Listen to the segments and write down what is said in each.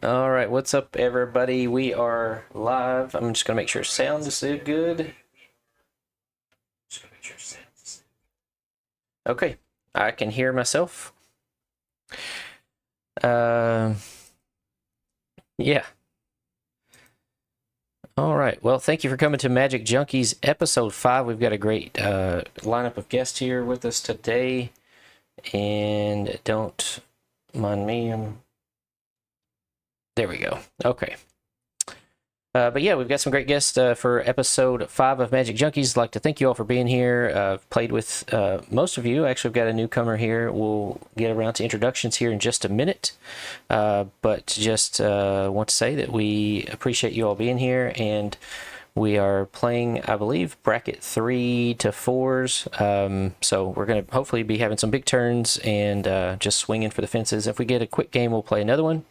All right, what's up, everybody? We are live. I'm just gonna make sure sound is good. Okay, I can hear myself. Yeah. All right. Well, thank you for coming to Magic Junkies episode 5. We've got a great lineup of guests here with us today, and don't mind me. There we go. Okay. But yeah, we've got some great guests for episode 5 of Magic Junkies. I'd like to thank you all for being here. I've played with most of you. Actually, we've got a newcomer here. We'll get around to introductions here in just a minute. But just want to say that we appreciate you all being here. And we are playing, I believe, bracket 3 to 4s. So we're going to hopefully be having some big turns and just swinging for the fences. If we get a quick game, we'll play another one.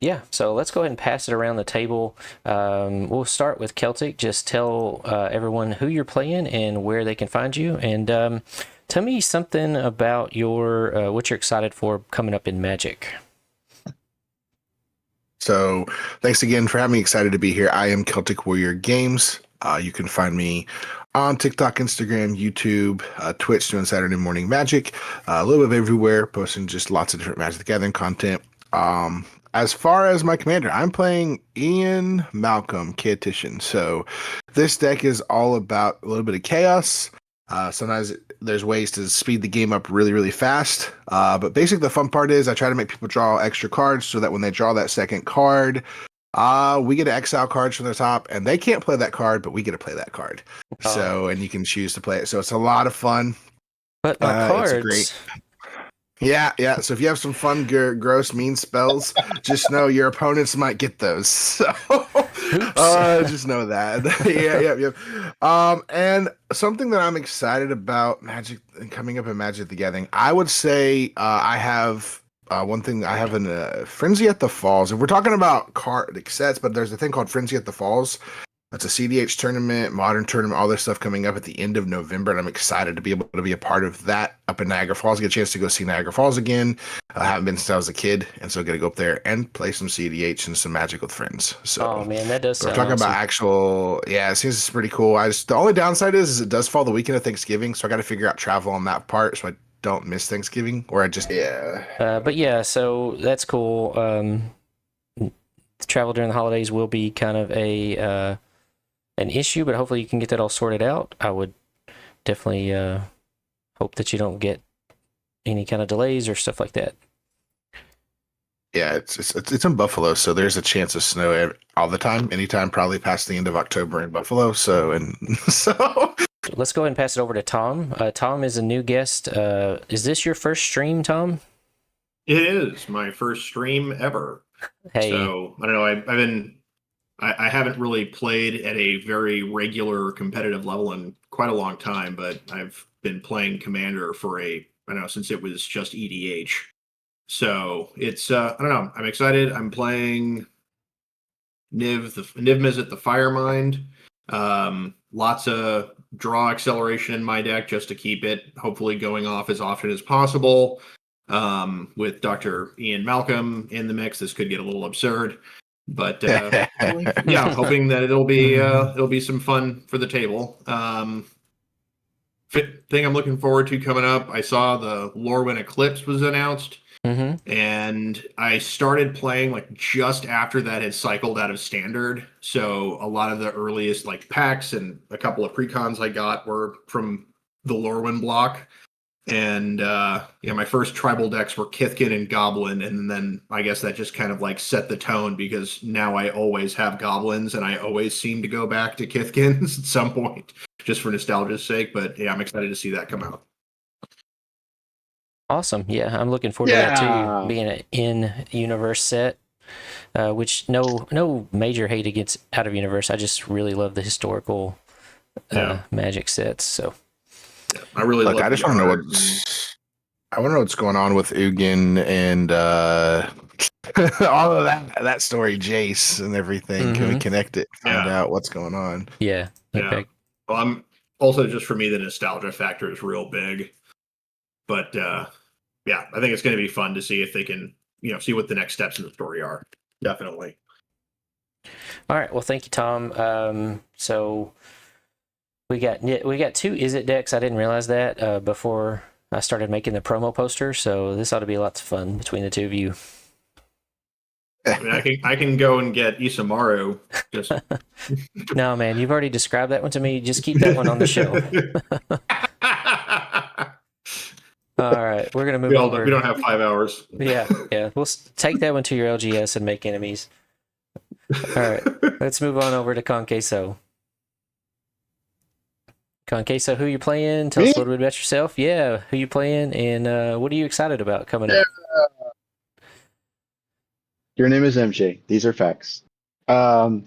Yeah, so let's go ahead and pass it around the table. We'll start with Celtic. Just tell everyone who you're playing and where they can find you. And tell me something about your what you're excited for coming up in Magic. So thanks again for having me. Excited to be here. I am Celtic Warrior Games. You can find me on TikTok, Instagram, YouTube, Twitch, doing Saturday morning Magic. A little bit of everywhere, posting just lots of different Magic the Gathering content. As far as my commander, I'm playing Ian Malcolm, Chaotician. So this deck is all about a little bit of chaos. Sometimes there's ways to speed the game up really, really fast. But basically the fun part is I try to make people draw extra cards so that when they draw that second card, we get to exile cards from the top, and they can't play that card, but we get to play that card. So, and you can choose to play it. So it's a lot of fun. But my cards... It's a great... Yeah. So if you have some fun, gross, mean spells, just know your opponents might get those. So just know that. Yeah. And something that I'm excited about Magic coming up in Magic the Gathering, I would say I have one thing. I have a Frenzy at the Falls. If we're talking about card sets, but there's a thing called Frenzy at the Falls. That's a CDH tournament, modern tournament, all this stuff coming up at the end of November, and I'm excited to be able to be a part of that up in Niagara Falls. Get a chance to go see Niagara Falls again. I haven't been since I was a kid, and so I got to go up there and play some CDH and some Magic with friends. So, oh man, that does sound we're talking awesome. about actual, yeah, it seems pretty cool. The only downside is it does fall the weekend of Thanksgiving, so I got to figure out travel on that part so I don't miss Thanksgiving, or I just But yeah, so that's cool. Travel during the holidays will be kind of an issue, but hopefully you can get that all sorted out. I would definitely hope that you don't get any kind of delays or stuff like that. Yeah, it's in Buffalo, so there's a chance of snow all the time, anytime, probably past the end of October in Buffalo. So let's go ahead and pass it over to Tom. Tom is a new guest. Is this your first stream, Tom? It is my first stream ever. Hey, so I don't know. I haven't really played at a very regular competitive level in quite a long time, but I've been playing Commander for since it was just EDH. So it's I don't know. I'm excited. I'm playing Niv Mizzet the Firemind. Lots of draw acceleration in my deck just to keep it hopefully going off as often as possible. With Dr. Ian Malcolm in the mix, this could get a little absurd. But yeah, I'm hoping that it'll be some fun for the table. Thing I'm looking forward to coming up, I saw the Lorwyn Eclipse was announced, and I started playing like just after that had cycled out of Standard. So a lot of the earliest like packs and a couple of precons I got were from the Lorwyn block. And my first tribal decks were Kithkin and Goblin, and then I guess that just kind of like set the tone because now I always have Goblins and I always seem to go back to Kithkins at some point just for nostalgia's sake. But yeah, I'm excited to see that come out. Awesome. Yeah, I'm looking forward to that too, being an in-universe set. Which no major hate against out of universe. I just really love the historical Magic sets. So. I really I just want to know what's going on with Ugin and all of that story, Jace and everything. Can we connect it? Find out what's going on? Yeah. Okay. Well, I'm also just for me the nostalgia factor is real big, but yeah, I think it's going to be fun to see if they can, see what the next steps in the story are. Definitely. All right. Well, thank you, Tom. So we got 2 Izzet decks. I didn't realize that before I started making the promo poster. So this ought to be lots of fun between the two of you. I mean, I can go and get Isamaru. Just No, man, you've already described that one to me. Just keep that one on the shelf. All right, we're gonna move over. We don't have 5 hours. Yeah. We'll take that one to your LGS and make enemies. All right, let's move on over to Kon Queso. Kon Queso, who you playing? Tell us a little bit about yourself. Yeah, who you playing, and what are you excited about coming up? Your name is MJ. These are facts. The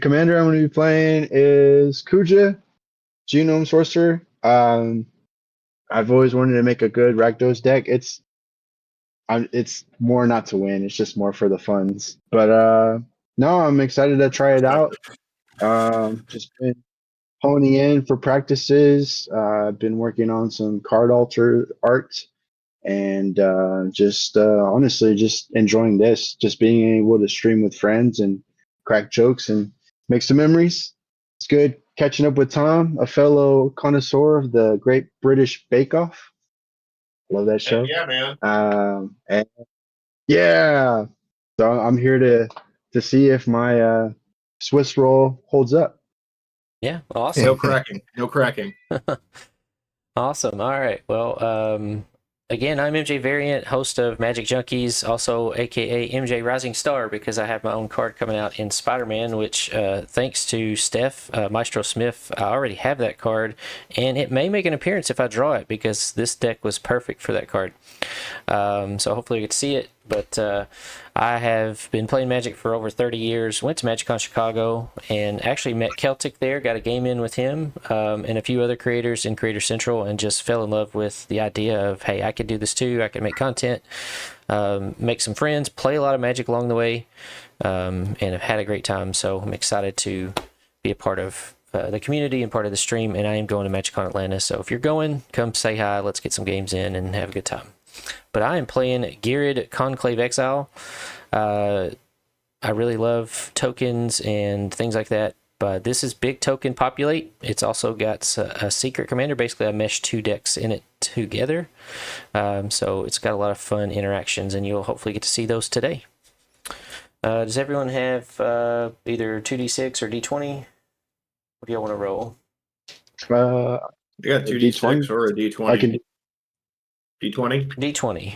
commander I'm going to be playing is Kuja, Genome Sorcerer. I've always wanted to make a good Rakdos deck. It's more not to win. It's just more for the funds. But no, I'm excited to try it out. Just been honing in for practices. I've been working on some card alter art, and honestly just enjoying this. Just being able to stream with friends and crack jokes and make some memories. It's good catching up with Tom, a fellow connoisseur of the Great British Bake Off. Love that show. Yeah, man. And yeah, so I'm here to see if my Swiss roll holds up. Yeah, awesome. No cracking. Awesome. All right. Well, again, I'm MJVariant, host of Magic Junkies, also aka MJ Rising Star, because I have my own card coming out in Spider-Man, which thanks to Steph Maestro Smith, I already have that card, and it may make an appearance if I draw it, because this deck was perfect for that card. So hopefully you get to see it. But I have been playing Magic for over 30 years, went to MagicCon Chicago, and actually met Celtic there, got a game in with him and a few other creators in Creator Central, and just fell in love with the idea of, hey, I could do this too, I could make content, make some friends, play a lot of Magic along the way, and have had a great time. So I'm excited to be a part of the community and part of the stream, and I am going to MagicCon Atlanta. So if you're going, come say hi, let's get some games in and have a good time. But I am playing Ghirid Conclave Exile. I really love tokens and things like that, but this is big token populate. It's also got a secret commander. Basically, I meshed 2 decks in it together. So it's got a lot of fun interactions, and you'll hopefully get to see those today. Does everyone have either 2d6 or d20? What do y'all want to roll? You got 2d6 or a d20? I can. D20? D20.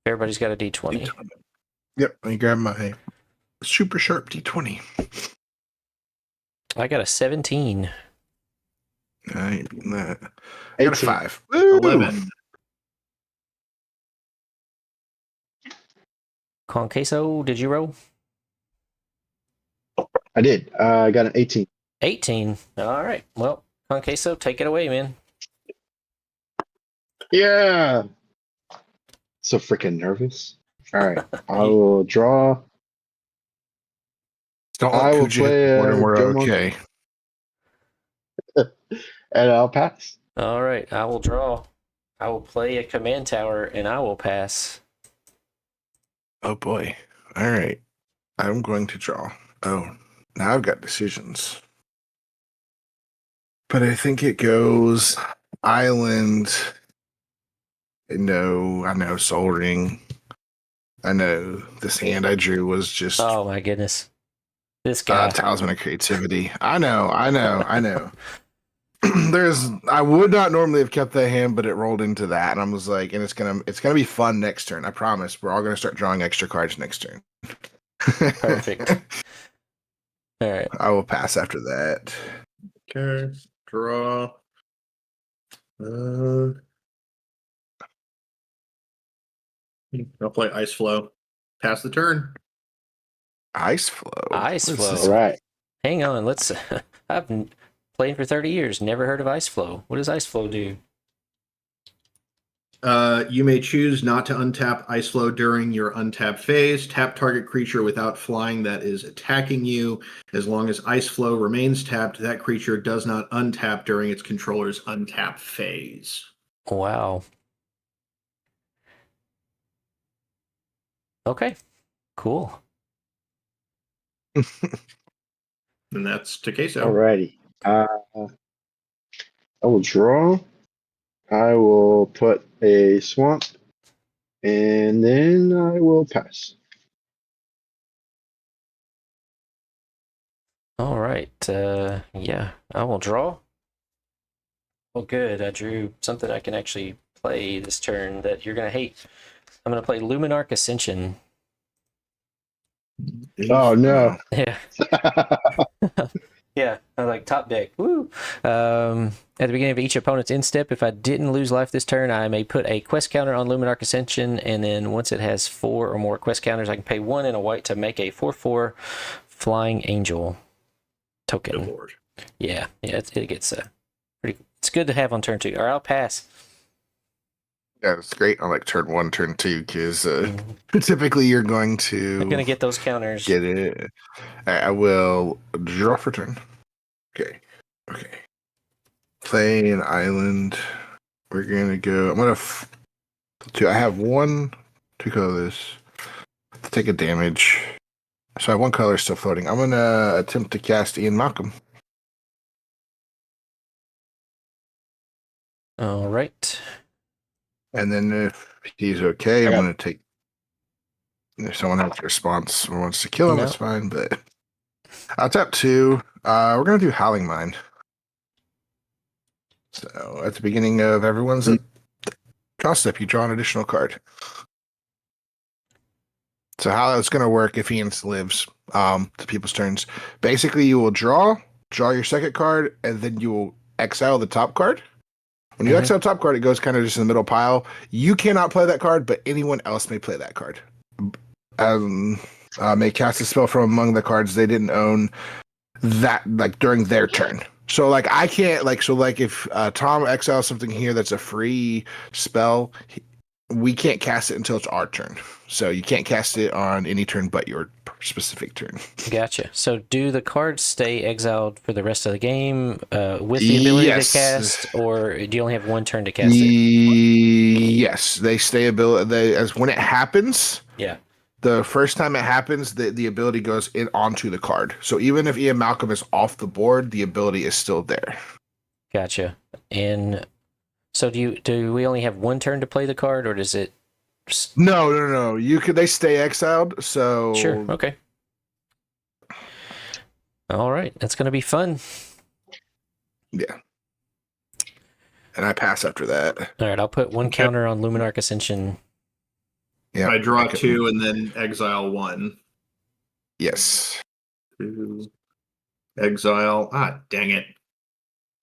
Everybody's got a D20. Yep, let me grab my super sharp D20. I got a 17. I got a 5. 11. Kon Queso, did you roll? I did. I got an 18. 18. All right. Well, Kon Queso, take it away, man. Yeah. So freaking nervous. All right. I will draw. Don't I let will Kuja play wonder we're Jomo, okay. and I'll pass. All right. I will draw. I will play a command tower, and I will pass. Oh boy. All right. I'm going to draw. Oh, now I've got decisions. But I think it goes Island. No, I know Soul Ring. I know this hand I drew was just Oh my goodness. This guy. Talisman of Creativity. I know. I would not normally have kept that hand, but it rolled into that, and I was like, and it's gonna be fun next turn. I promise. We're all gonna start drawing extra cards next turn. Perfect. All right. I will pass after that. Okay. Draw. I'll play Ice Flow. Pass the turn. Ice Flow. Ice Flow. All right. Hang on. Let's. I've been playing for 30 years. Never heard of Ice Flow. What does Ice Flow do? You may choose not to untap Ice Flow during your untap phase. Tap target creature without flying that is attacking you. As long as Ice Flow remains tapped, that creature does not untap during its controller's untap phase. Wow. Okay. Cool. And that's to Queso. Alrighty. I will draw. I will put a swamp, and then I will pass. All right. Yeah, I will draw. Well, good. I drew something I can actually play this turn that you're going to hate. I'm going to play Luminarch Ascension. Oh no! Yeah. Yeah, I like top deck. Woo! At the beginning of each opponent's end step, if I didn't lose life this turn, I may put a quest counter on Luminarch Ascension, and then once it has 4 or more quest counters, I can pay 1 and a white to make a 4/4 Flying Angel token. Good lord. Yeah, it gets pretty. It's good to have on turn 2. Or I'll pass. Yeah, it's great on like turn 1, turn 2, because typically you're going to I'm gonna get those counters. get it. I will draw for turn. Okay. Play an island. We're gonna go. I'm gonna. I have 2 colors to take a damage. So I have 1 color still floating. I'm gonna attempt to cast Ian Malcolm. All right. And then if he's okay, I'm gonna take. If someone has a response or wants to kill him, No. that's fine. But I'll tap 2. We're gonna do Howling Mine. So at the beginning of everyone's draw step, you draw an additional card. So how that's gonna work if Ian lives to people's turns. Basically, you will draw your second card, and then you will exile the top card. When you exile top card, it goes kind of just in the middle pile. You cannot play that card, but anyone else may play that card. May cast a spell from among the cards they didn't own that like during their turn. So like I can't if Tom exiles something here that's a free spell, we can't cast it until it's our turn. So you can't cast it on any turn but your specific turn. Gotcha. So do the cards stay exiled for the rest of the game with the ability to cast, or do you only have 1 turn to cast it? Yes, they stay as when it happens. Yeah. The first time it happens, the ability goes in onto the card. So even if Ian Malcolm is off the board, the ability is still there. Gotcha. And so do we only have 1 turn to play the card, or does it? No. They stay exiled. So Sure. Okay. All right. That's gonna be fun. Yeah. And I pass after that. All right. I'll put 1 counter on Luminarch Ascension. Yeah. I draw 2 and then exile 1. Yes. 2. Exile. Ah, dang it.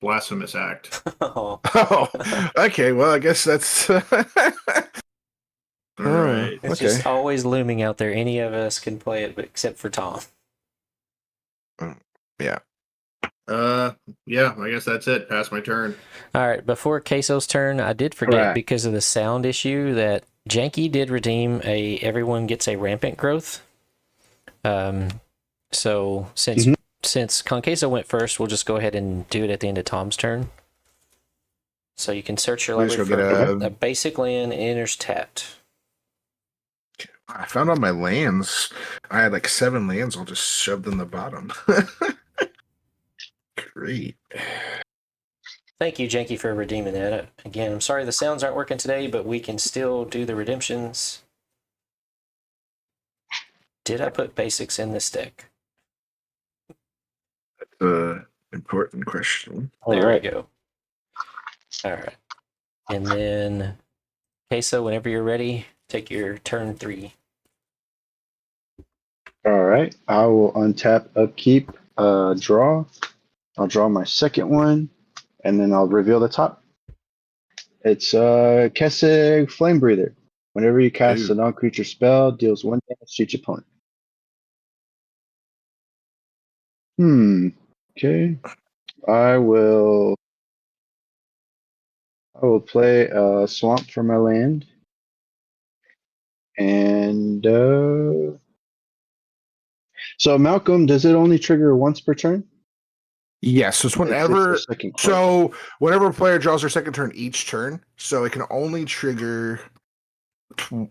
Blasphemous act. Oh. Oh, okay. Well, I guess that's. All right. It's just always looming out there. Any of us can play it, but except for Tom. Yeah. Yeah, I guess that's it. Pass my turn. All right. Before Queso's turn, I did forget because of the sound issue that Janky did redeem everyone gets a rampant growth. So since Kon Queso went first, we'll just go ahead and do it at the end of Tom's turn. So you can search your library for a basic land, enters tapped. I found all my lands. I had like 7 lands all just shoved in the bottom. Great. Thank you, Janky, for redeeming that. Again, I'm sorry the sounds aren't working today, but we can still do the redemptions. Did I put basics in this deck? That's an important question. There we go. All right. And then, Queso, whenever you're ready, take your turn 3. All right. I will untap, upkeep, draw. I'll draw my second one, and then I'll reveal the top. It's Kessig Flame Breather. Whenever you cast a non-creature spell, deals 1 damage to each opponent. Okay. I will play a swamp for my land. And so Malcolm, does it only trigger once per turn? Yes, so it's whenever. So whenever a player draws their second turn each turn, so it can only trigger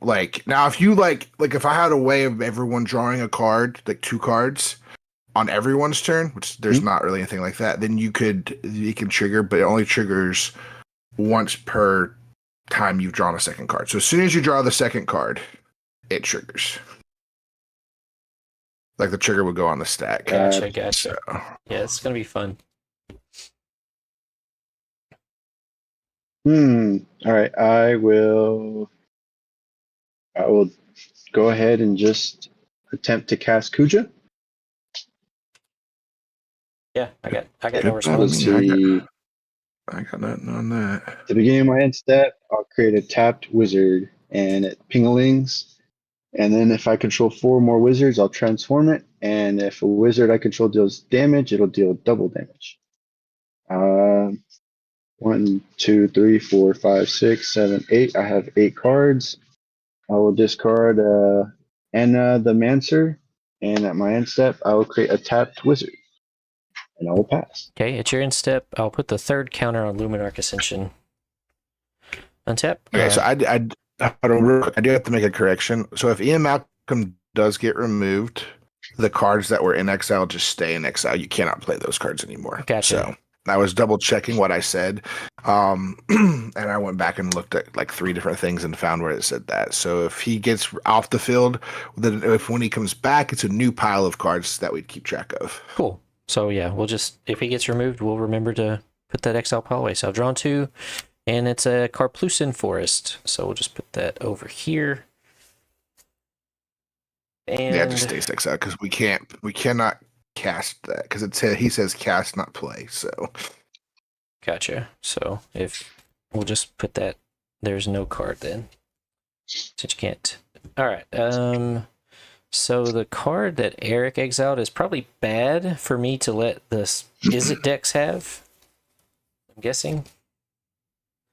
like now if you like if I had a way of everyone drawing a card, like 2 cards on everyone's turn, which there's not really anything like that, then you can trigger, but it only triggers once per time you've drawn a second card. So as soon as you draw the second card, it triggers. Like the trigger would go on the stack. Gotcha. So, Yeah, it's gonna be fun. All right. I will go ahead and just attempt to cast Kuja. Yeah, I got Good no ball. response. Let's see. I got nothing on that. At the beginning of my end step, I'll create a tapped wizard and it pingalings. And then if I control 4 more wizards, I'll transform it. And if a wizard I control deals damage, it'll deal double damage. 1, 2, 3, 4, 5, 6, 7, 8. I have 8 cards. I will discard Anna the Mancer. And at my end step, I will create a tapped wizard. And I will pass. Okay, at your end step, I'll put the 3rd counter on Luminarch Ascension. Untap. Okay, so I do have to make a correction. So if Ian Malcolm does get removed, the cards that were in exile just stay in exile. You cannot play those cards anymore. Gotcha. So I was double checking what I said, and I went back and looked at like 3 different things and found where it said that. So if he gets off the field, then when he comes back, it's a new pile of cards that we'd keep track of. Cool. So yeah, we'll just, if he gets removed, we'll remember to put that exile pile away. So I've drawn 2, and it's a Carplucin Forest. So we'll just put that over here. And Yeah, it just stays exile because we cannot cast that because he says cast, not play. So gotcha. So if we'll just put that, there's no card then, since you can't. All right. So the card that Eric exiled is probably bad for me to let this Izzet decks have. I'm guessing.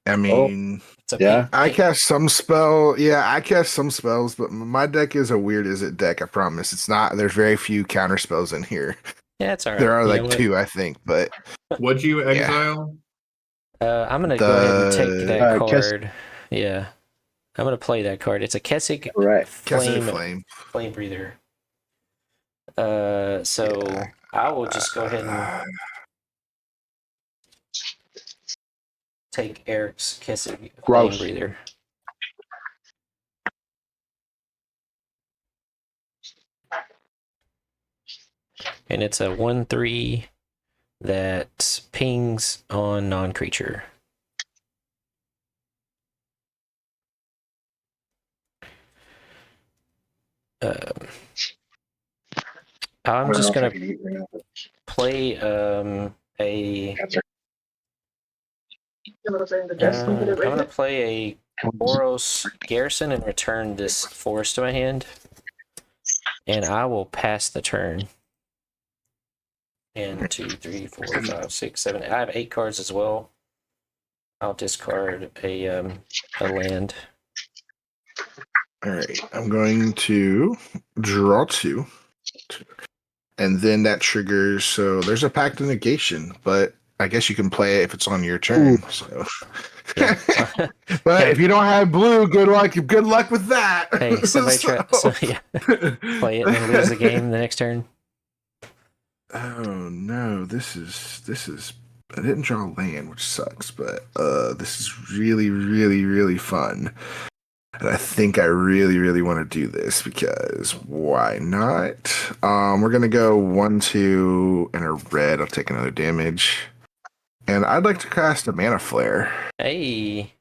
I mean, It's a Yeah. I cast some spell. Yeah, I cast some spells, but my deck is a weird Izzet deck. I promise. It's not. There's very few counter spells in here. Yeah, it's all right. There are You like know what? 2, I think, but What'd you exile? I'm gonna go ahead and take that Kes- card. Yeah, I'm gonna play that card. It's a Kessig Right. Flame. Flame Breather. So Yeah. I will just go ahead and take Eric's Kessig Flame Gross. Breather. And it's a 1/3 that pings on non-creature. I'm just gonna play I'm gonna play a Boros Garrison and return this forest to my hand, and I will pass the turn. And 2, 3, 4, 5, 6, 7. I have 8 cards as well. I'll discard a land. All right, I'm going to draw 2, and then that triggers. So there's a Pact of Negation, but I guess you can play it if it's on your turn. Ooh. So, Yeah. but if you don't have blue, good luck. Good luck with that. Hey, somebody try. So, yeah, play it and then lose the game the next turn. Oh no, this is I didn't draw land, which sucks, but this is really fun. And I think I really want to do this because why not? We're gonna go 1, 2 and a red. I'll take another damage. And I'd like to cast a mana flare. Hey.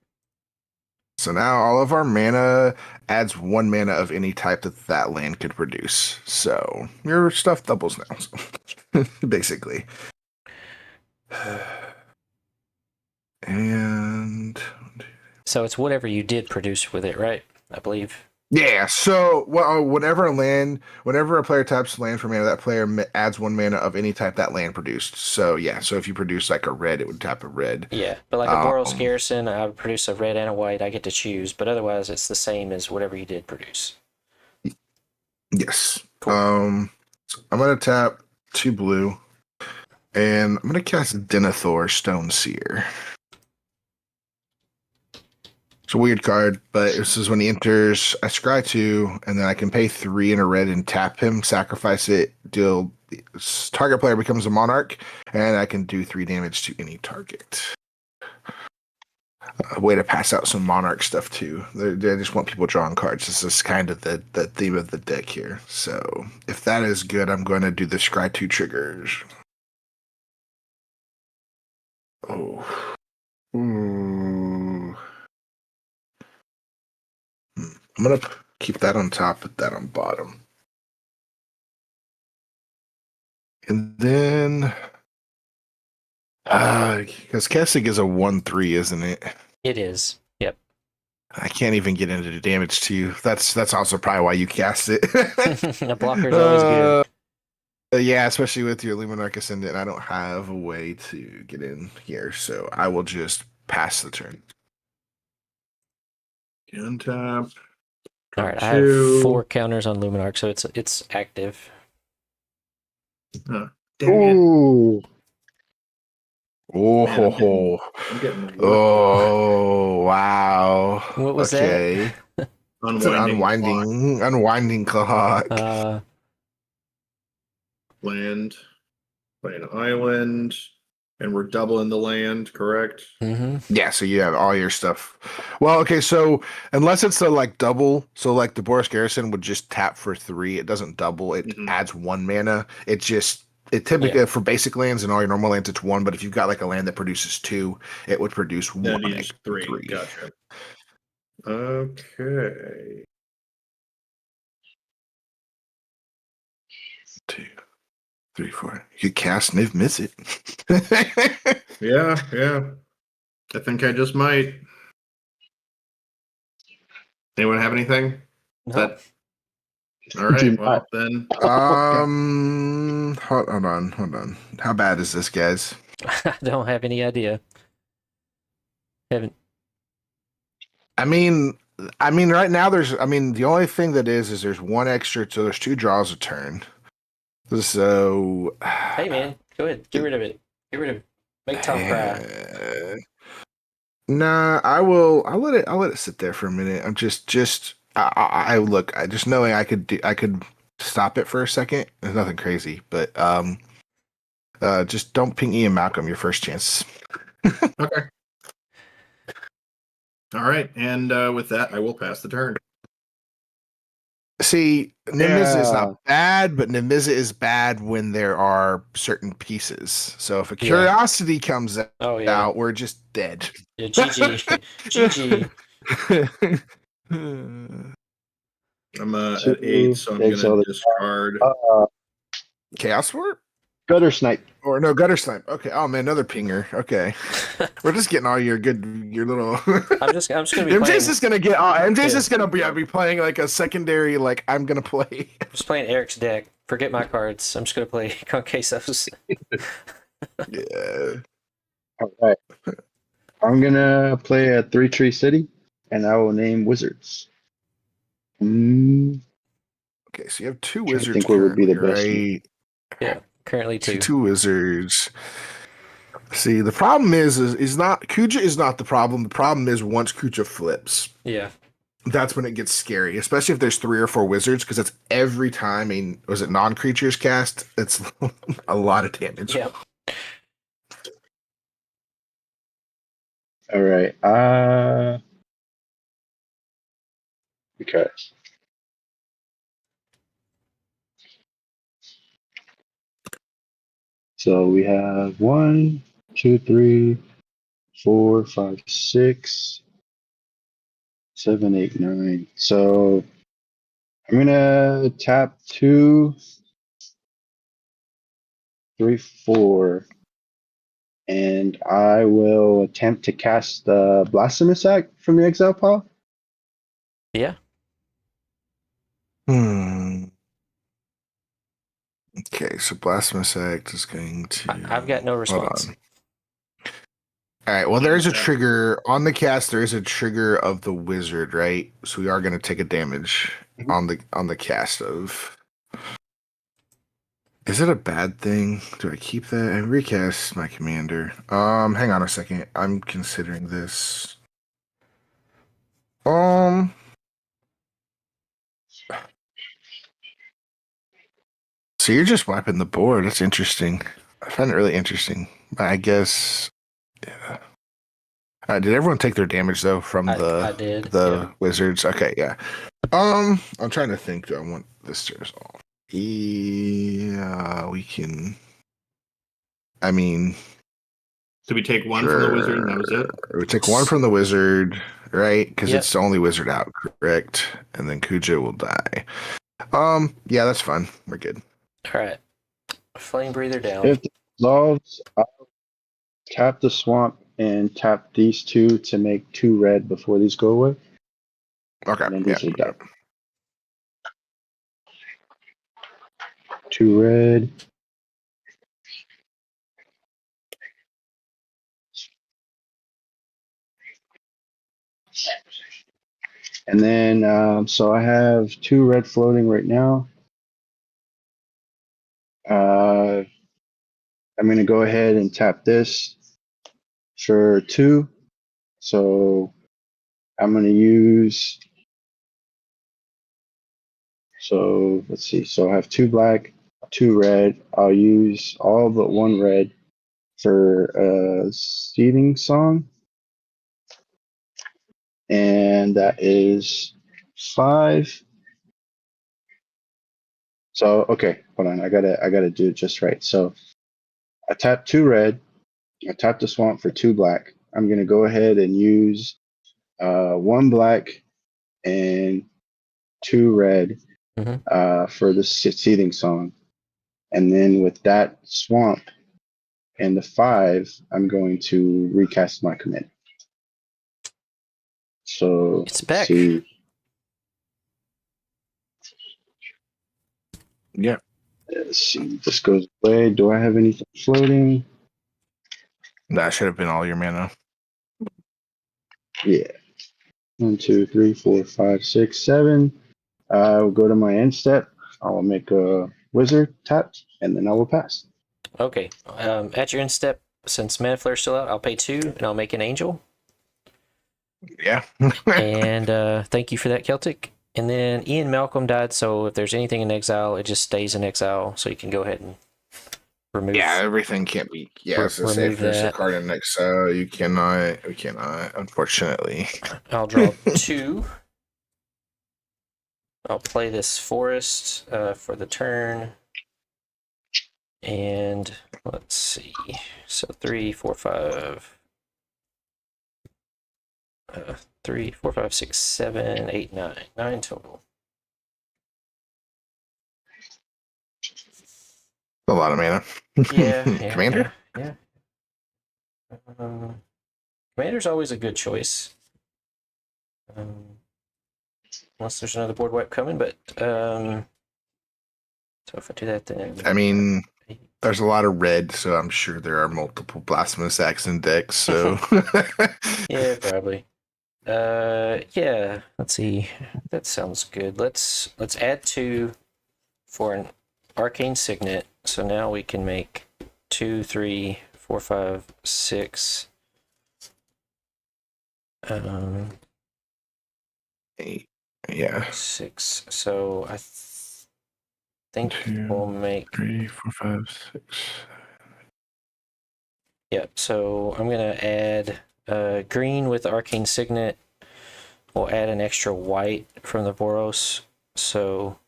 So now all of our mana adds 1 mana of any type that land could produce. So your stuff doubles now, so basically. And So it's whatever you did produce with it, right? I believe. yeah, so whenever a player taps land for mana, that player adds 1 mana of any type that land produced. So yeah, so if you produce like a red, it would tap a red. Yeah, but like a Boros Garrison, I would produce a red and a white. I get to choose, but otherwise it's the same as whatever you did produce. Yes. Cool. So I'm gonna tap 2 blue, and I'm gonna cast Denethor Stone Seer. It's a weird card, but this is when he enters, I scry 2, and then I can pay 3 in a red and tap him, sacrifice it, deal. Target player becomes a monarch, and I can do 3 damage to any target. A way to pass out some monarch stuff too. I just want people drawing cards. This is kind of the theme of the deck here. So if that is good, I'm going to do the scry 2 triggers. Oh. Ooh. I'm going to keep that on top, put that on bottom. And then, because Kessig is a 1/3, isn't it? It is. Yep. I can't even get into the damage to you. That's also probably why you cast it. A blocker's always good. Yeah, especially with your Luminarch Ascendant. I don't have a way to get in here, so I will just pass the turn. Untap. All right, I have 4 counters on Luminarch, so it's active. Dang it. Ooh. Oh, Man, I'm getting worked. oh, wow. What was okay. that? It's an unwinding clock. Land, play an island, and we're doubling the land, correct? Mm-hmm. Yeah, so you have all your stuff. Well, okay, so unless it's the double, so the Boris Garrison would just tap for 3. It doesn't double. It adds 1 mana. It typically for basic lands and all your normal lands it's 1, but if you've got a land that produces 2, it would produce 1 That is extra 3. Gotcha. Okay. 2, 3, 4. You could cast Niv Mizzet. Yeah. I think I just might. Anyone have anything? No. All right. Do Well, not. then. Hold on. How bad is this, guys? I don't have any idea. Haven't. I mean, right now the only thing that is there's 1 extra, so there's 2 draws a turn. So, Hey man, go ahead, get rid of it. Get rid of it. Make Tom cry. Nah, I'll let it sit there for a minute. I'm I look. I just knowing I could stop it for a second. There's nothing crazy, but just don't ping Ian Malcolm your first chance. Okay. All right. And with that, I will pass the turn. See, Niv is Yeah. not bad, but Niv is bad when there are certain pieces. So if a Yeah. curiosity comes Oh out, we're just dead. yeah, GG, GG. I'm at 2, 8, so I'm exile going to the discard. Chaos Warp? Gutter Snipe. Or no, Gutter Snipe. Okay. Oh man, another pinger. Okay. We're just getting all your little I'm just gonna be MJ's playing. just gonna get MJ's just gonna be playing a secondary, I'm gonna play. I'm just playing Eric's deck. Forget my cards. I'm just gonna play Kon Quesos. Yeah. All right. I'm gonna play a 3-tree city, and I will name wizards. Okay, so you have 2 Trying to wizards think what would be the currently, best one. right? Yeah, currently 2. 2 wizards. See, the problem is not Kuja is not the problem. The problem is once Kuja flips. Yeah. That's when it gets scary, especially if there's 3 or 4 wizards, because it's every time was it non-creatures cast? It's a lot of damage. Yeah. All right. Okay. So we have 1, 2, 3, 4, 5, 6, 7, 8, 9. So I'm gonna tap 2, 3, 4, and I will attempt to cast the Blasphemous Act from the exile pile. Yeah. Okay, so Blasphemous Act is going to. I've got no response. Hold on. All right. Well, there is a trigger on the cast. There is a trigger of the wizard, right? So we are going to take a damage on the cast of. Is it a bad thing? Do I keep that? I recast my commander. Hang on a second. I'm considering this. Um. So you're just wiping the board. That's interesting. I find it really interesting. But I guess. Yeah. Did everyone take their damage though from I did. the wizards? Okay, yeah. I'm trying to think. Do I want this to resolve? Yeah, we can. I mean, So we take one from the wizard, and that was it. we take one from the wizard, right? Because Yep. it's the only wizard out, correct? And then Kuja will die. Yeah, that's fine. We're good. All right. Flame breather down. If it resolves, I'll tap the swamp and tap these two to make 2 red before these go away. Okay. And then Yeah. these are done. 2 red. And then, so I have 2 red floating right now. I'm going to go ahead and tap this for 2. So I'm going to use. So let's see. So I have 2 black, 2 red. I'll use all but 1 red for a seeding song. And that is 5. So okay, hold on. I gotta do it just right. So I tap 2 red. I tap the swamp for 2 black. I'm gonna go ahead and use 1 black and 2 red for the seething song. And then with that swamp and the 5, I'm going to recast my command. So It's let's back. see. Yeah. Let's see. This goes away. Do I have anything floating? That should have been all your mana. Yeah. 1, 2, 3, 4, 5, 6, 7. I will go to my end step. I will make a wizard tap, and then I will pass. Okay. At your end step, since Mana Flare's still out, I'll pay 2 and I'll make an angel. Yeah. And thank you for that, Celtic. And then Ian Malcolm died, so if there's anything in exile, it just stays in exile, so you can go ahead and remove. Yeah, everything can't be. Yeah, so say if there's a card in exile, we cannot, unfortunately. I'll draw 2. I'll play this forest for the turn. And let's see. So 3, 4, 5. 3, 4, 5, 6, 7, 8, 9. 9 total. A lot of mana. Yeah. Commander? Yeah. Commander's always a good choice. Unless there's another board wipe coming, but so if I do that, then I mean, there's a lot of red, so I'm sure there are multiple Blasphemous Accent decks. So yeah, probably. Yeah. Let's see. That sounds good. Let's add 2 for an Arcane Signet. So now we can make 2, 3, 4, 5, 6. 8. Yeah. 6. So I think 2, we'll make 3, 4, 5, 6. Yep. So I'm gonna add green with Arcane Signet. We'll add an extra white from the Boros. So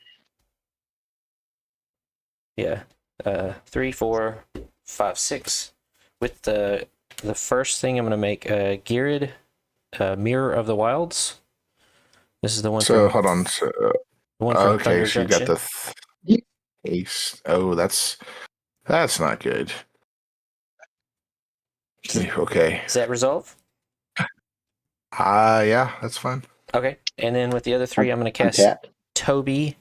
yeah, 3, 4, 5, 6. With the first thing, I'm gonna make Girid, Mirror of the Wilds. This is the one. So from, hold on. So the one from okay, Thunder so you got Junction. the ace. Oh, that's not good. Okay. Does that resolve? Yeah, that's fine. Okay. And then with the other 3, I'm gonna cast Tap. Toby,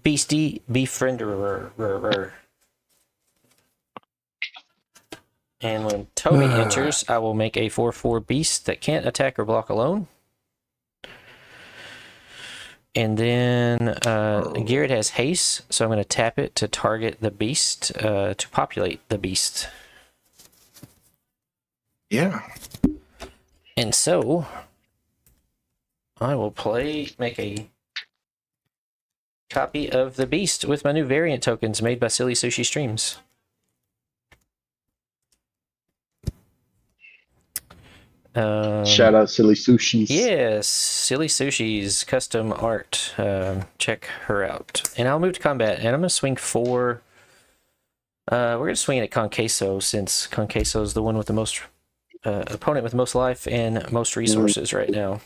Beastie, Befrienderer. And when Toby enters, I will make a 4/4 beast that can't attack or block alone. And then Garrett has haste, so I'm going to tap it to target the beast, to populate the beast. Yeah. And so I will make a copy of the Beast with my new variant tokens made by Silly Sushi Streams. Shout out Silly Sushis. Yes, Silly Sushi's custom art. Check her out. And I'll move to combat, and I'm going to swing 4. We're going to swing it at Kon Queso, since Kon Queso is the one with the most opponent with the most life and most resources right now.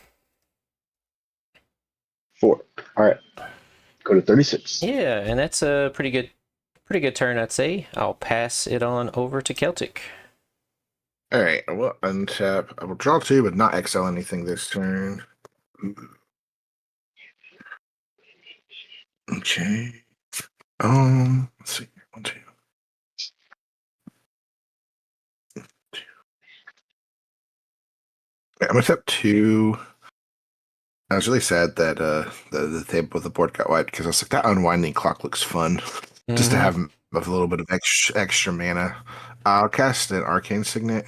4. All right. Go to 36. Yeah, and that's a pretty good turn, I'd say. I'll pass it on over to Celtic. All right, I will untap. I will draw 2, but not exile anything this turn. Okay. Let's see. 1, 2. I'm gonna tap 2. I was really sad that the table with the board got wiped because I was like, that unwinding clock looks fun. Just to have a little bit of extra mana. I'll cast an Arcane Signet.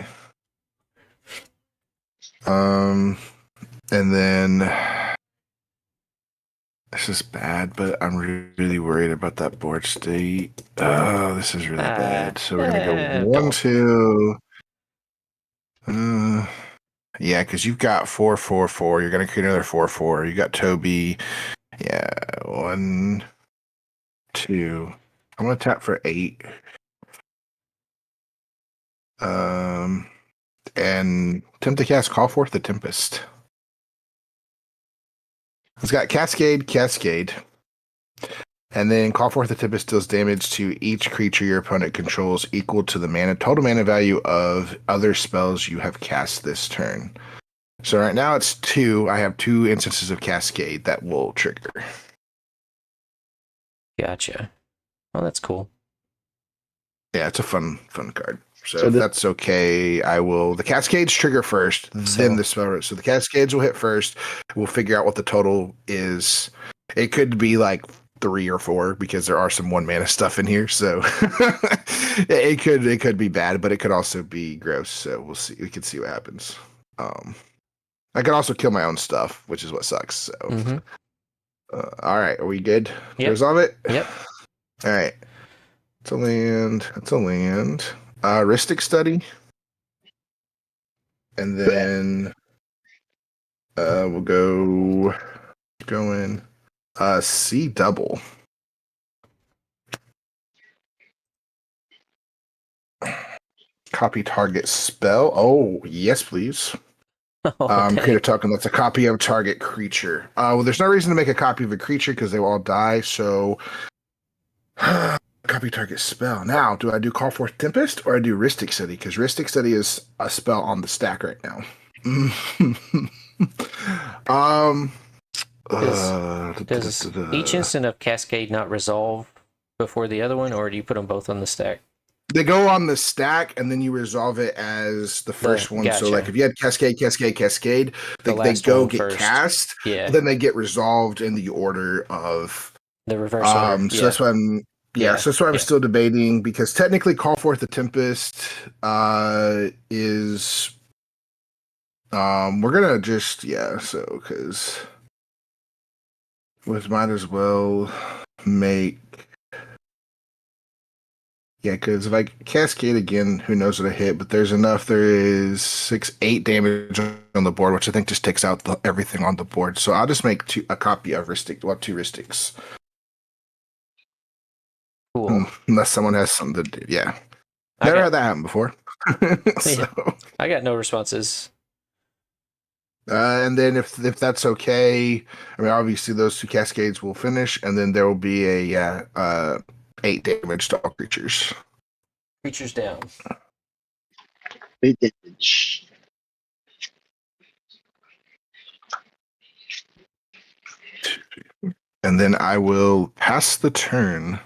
And then this is bad, but I'm really worried about that board state. Oh, this is really bad. So we're gonna go 1, 2. Yeah, because you've got 4, 4, 4. You're gonna create another 4, 4. You got Toby. Yeah, 1, 2. I'm gonna tap for 8. And attempt to cast Call Forth the Tempest. It's got Cascade. And then Call Forth the Tempest deals damage to each creature your opponent controls equal to the total mana value of other spells you have cast this turn. So right now it's 2. I have 2 instances of Cascade that will trigger. Gotcha. Oh, that's cool. Yeah, it's a fun card. So if that's okay, I will. The Cascades trigger first, then the spell. So the Cascades will hit first. We'll figure out what the total is. It could be like 3 or 4 because there are some 1 mana stuff in here. So it could be bad, but it could also be gross. So we'll see. We can see what happens. I could also kill my own stuff, which is what sucks. So all right, are we good to resolve it? Yep. All right. It's a land. Ristic Study. And then we'll go in C double. Copy target spell. Oh, yes, please. Create a token that's a copy of target creature. Well, there's no reason to make a copy of a creature because they will all die, so copy target spell. Now, do I do Call Forth Tempest or I do Ristic Study? Because Ristic Study is a spell on the stack right now. Does each instant of Cascade not resolve before the other one, or do you put them both on the stack? They go on the stack, and then you resolve it as the first one. Gotcha. So, like, if you had Cascade, they go get first. Cast, then they get resolved in the order of the reverse order. So that's why I'm so that's why I'm still debating, because technically Call Forth the Tempest is we're gonna just because we might as well make because if I Cascade again, who knows what I hit, but there's enough. There is 8 damage on the board, which I think just takes out everything on the board. So I'll just make a copy of Ristic. We'll have 2 Ristics. Cool. Unless someone has something to do. Yeah. Never had that happen before. I got no responses. And then if that's okay, I mean, obviously those 2 Cascades will finish, and then there will be a 8 damage to all creatures. Creatures down. 8 damage. And then I will pass the turn.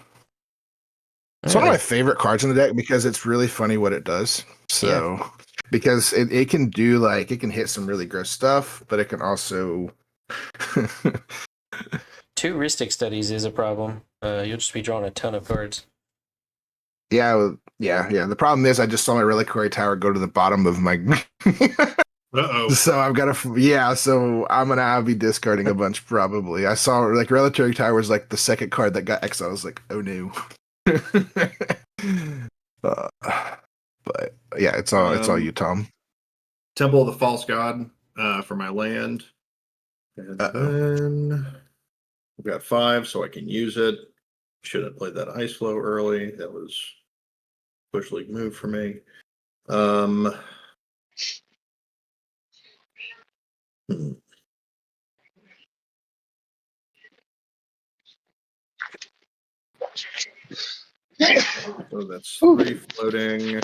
It's one of my favorite cards in the deck because it's really funny what it does. So, because it can do it can hit some really gross stuff, but it can also 2 Ristic Studies is a problem. You'll just be drawing a ton of cards. Yeah. The problem is I just saw my Reliquary Tower go to the bottom of my Uh-oh. So I've got so I'm gonna be discarding a bunch probably. I saw like Reliquary Tower was like the second card that got exiled. I was like, oh no. uh, but yeah, it's all you, Tom. Temple of the False God for my land. And then I've got 5, so I can use it. Should have played that Ice Flow early. That was Bush League move for me. So that's 3 floating.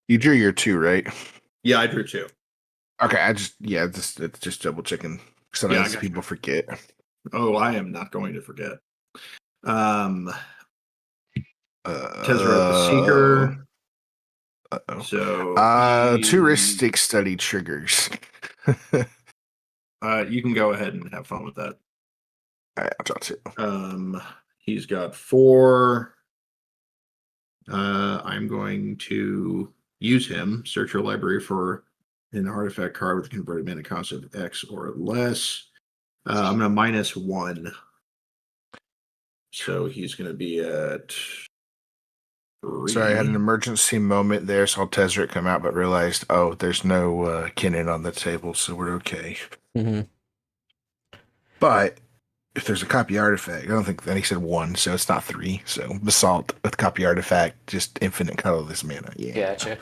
You drew your 2, right? Yeah, I drew 2. Okay, it's just double checking. Sometimes people forget. Oh, I am not going to forget. Tezzeret the Seeker. Uh-oh. So 2 Ristic Study triggers. You can go ahead and have fun with that. All right, I'll draw 2. He's got 4. I'm going to use him. Search your library for an artifact card with a converted mana cost of X or less. I'm going to -1. So he's going to be at 3. Sorry, I had an emergency moment there, saw Tezzeret come out, but realized, there's no Kinnan on the table, so we're okay. Mm-hmm. But if there's a copy artifact, I don't think, then he said 1, so it's not 3. So Basalt with copy artifact, just infinite colorless mana. Yeah. Gotcha.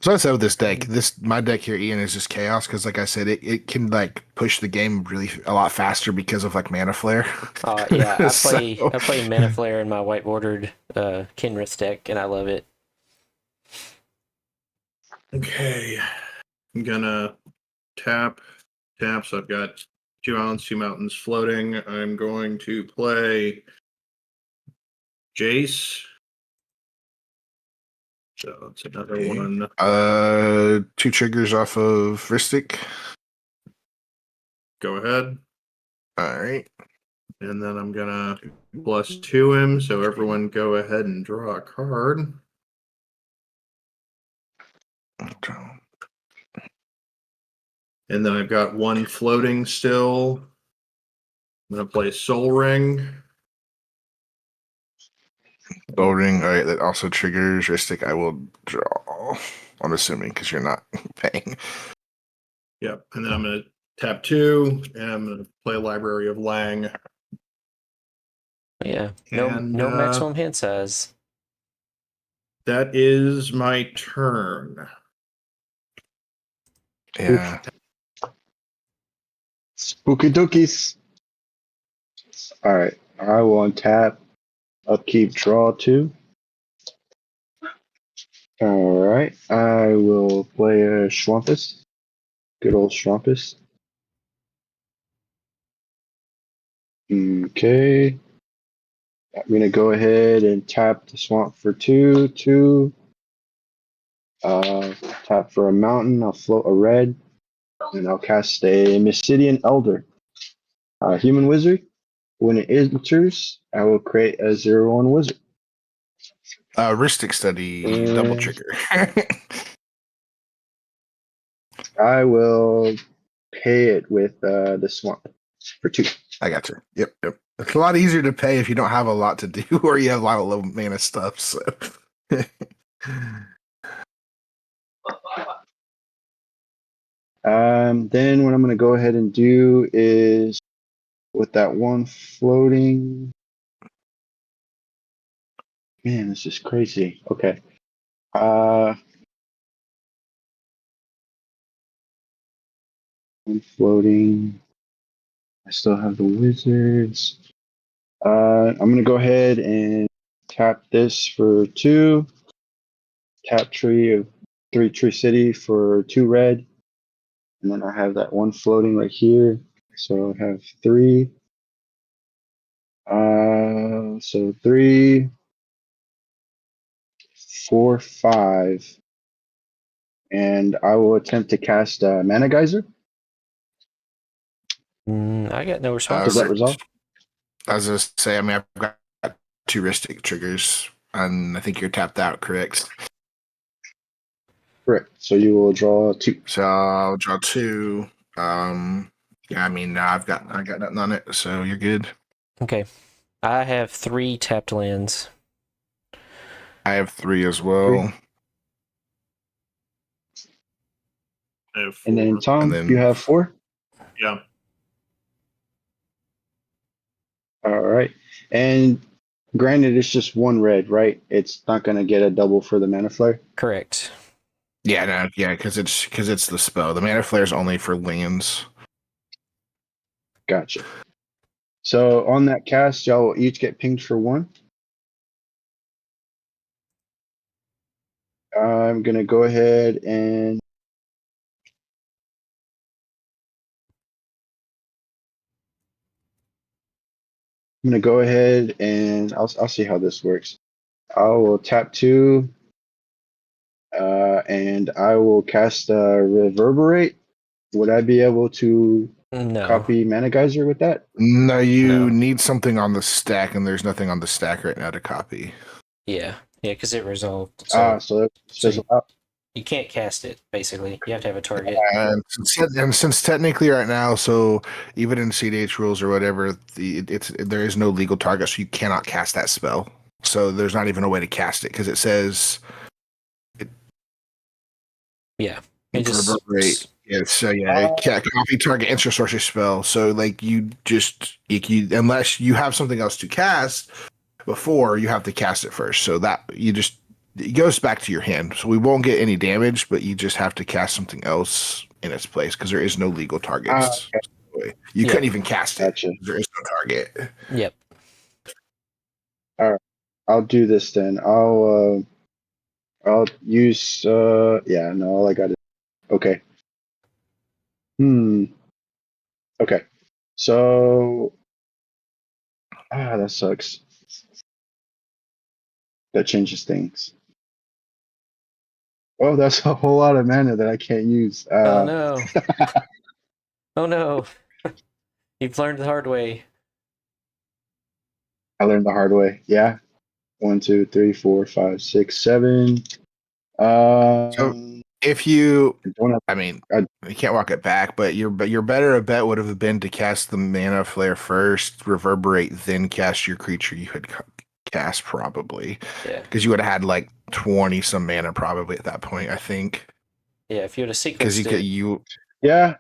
So I said with this deck, my deck here, Ian, is just chaos because, like I said, it can like push the game really a lot faster because of like mana flare. Yeah, I play Mana Flare in my white bordered Kinrith deck, and I love it. Okay. I'm gonna tap. So I've got 2 islands, 2 mountains floating. I'm going to play Jace. So it's another one. 2 triggers off of Ristic. Go ahead. All right. And then I'm gonna +2 him. So everyone go ahead and draw a card. And then I've got 1 floating still. I'm gonna play Soul Ring. Soul Ring. All right, that also triggers Ristic. I will draw. I'm assuming because you're not paying. Yep. And then I'm gonna tap 2, and I'm gonna play Library of Lang. Yeah, no maximum hand size. That is my turn. Yeah. Spooky dookies. All right, I will untap, upkeep, draw 2. All right, I will play a Schwampus. Good old Schwampus. Okay. I'm gonna go ahead and tap the swamp for 2/2. Tap for a mountain. I'll float a red, and I'll cast a Mysidian Elder. Human wizard. When it enters, I will create a 0/1 wizard. Ristic Study, double trigger. I will pay it with the swamp for 2. I got you. Yep. It's a lot easier to pay if you don't have a lot to do or you have a lot of low mana stuff. So. Then what I'm going to go ahead and do is with that 1 floating. Man, this is crazy. Okay. One floating. I still have the wizards. I'm going to go ahead and tap this for 2. Tap tree of 3 Tree City for 2 red. And then I have that 1 floating right here. So I have 3. So 3, 4, 5. And I will attempt to cast Mana Geyser. I got no response. Does that resolve? I was going to say, I've got 2 Ristic triggers, and I think you're tapped out, correct? Correct. So you will draw 2. So I'll draw 2. Yeah, I mean, I got nothing on it, so you're good. Okay. I have 3 tapped lands. I have 3 as well. 3. I have 4. And then Tom, And then- you have 4. Yeah. All right. And granted, it's just 1 red, right? It's not going to get a double for the mana flare. Correct. Yeah, no, yeah, because it's the spell. The mana flare is only for lands. Gotcha. So on that cast, y'all will each get pinged for 1. I'm going to go ahead and I'll see how this works. I will tap 2, and I will cast Reverberate. Would I be able to No. copy Mana Geyser with that? No, you No. need something on the stack, and there's nothing on the stack right now to copy. Yeah. Yeah, because it resolved. So So that so says you- allow. you can't cast it, basically. You have to have a target. And since technically right now, so even in CDH rules or whatever, there is no legal target, so you cannot cast that spell. So there's not even a way to cast it because it says Yeah. It just reverberate. Yeah, so yeah, it can't copy target instant sorcery spell. So like you unless you have something else to cast before, you have to cast it first. So that it goes back to your hand. So we won't get any damage, but you just have to cast something else in its place because there is no legal targets. You couldn't even cast it. Gotcha. There is no target. Yep. I'll do this then. I'll use yeah, no, all I got is okay. Okay. So that sucks. That changes things. Oh, that's a whole lot of mana that I can't use. Oh no. Oh no. You've learned the hard way. I learned the hard way. Yeah. 1, 2, 3, 4, 5, 6, 7. If you, Don't have- I mean, you can't walk it back, but your better bet would have been to cast the mana flare first, reverberate, then cast your creature you had cast probably, Yeah. because you would have had like 20 some mana probably at that point. I think Yeah, if you would have because sequenced it. Yeah.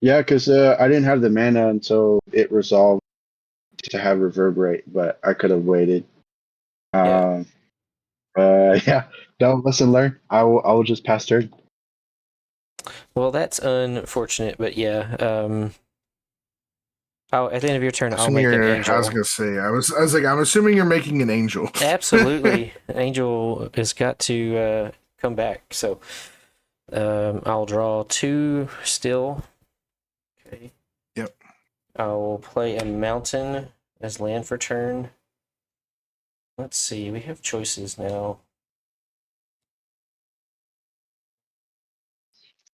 Yeah, because I didn't have the mana until it resolved to have reverberate, but I could have waited. Yeah. Yeah. Don't lesson learned. I will just pass turn. Well, that's unfortunate, but yeah. At the end of your turn, I'll make an angel. I was gonna say, I was like, I'm assuming you're making an angel. Absolutely. An angel has got to come back. So I'll draw 2 still. Okay. Yep. I'll play a mountain as land for turn. Let's see. We have choices now.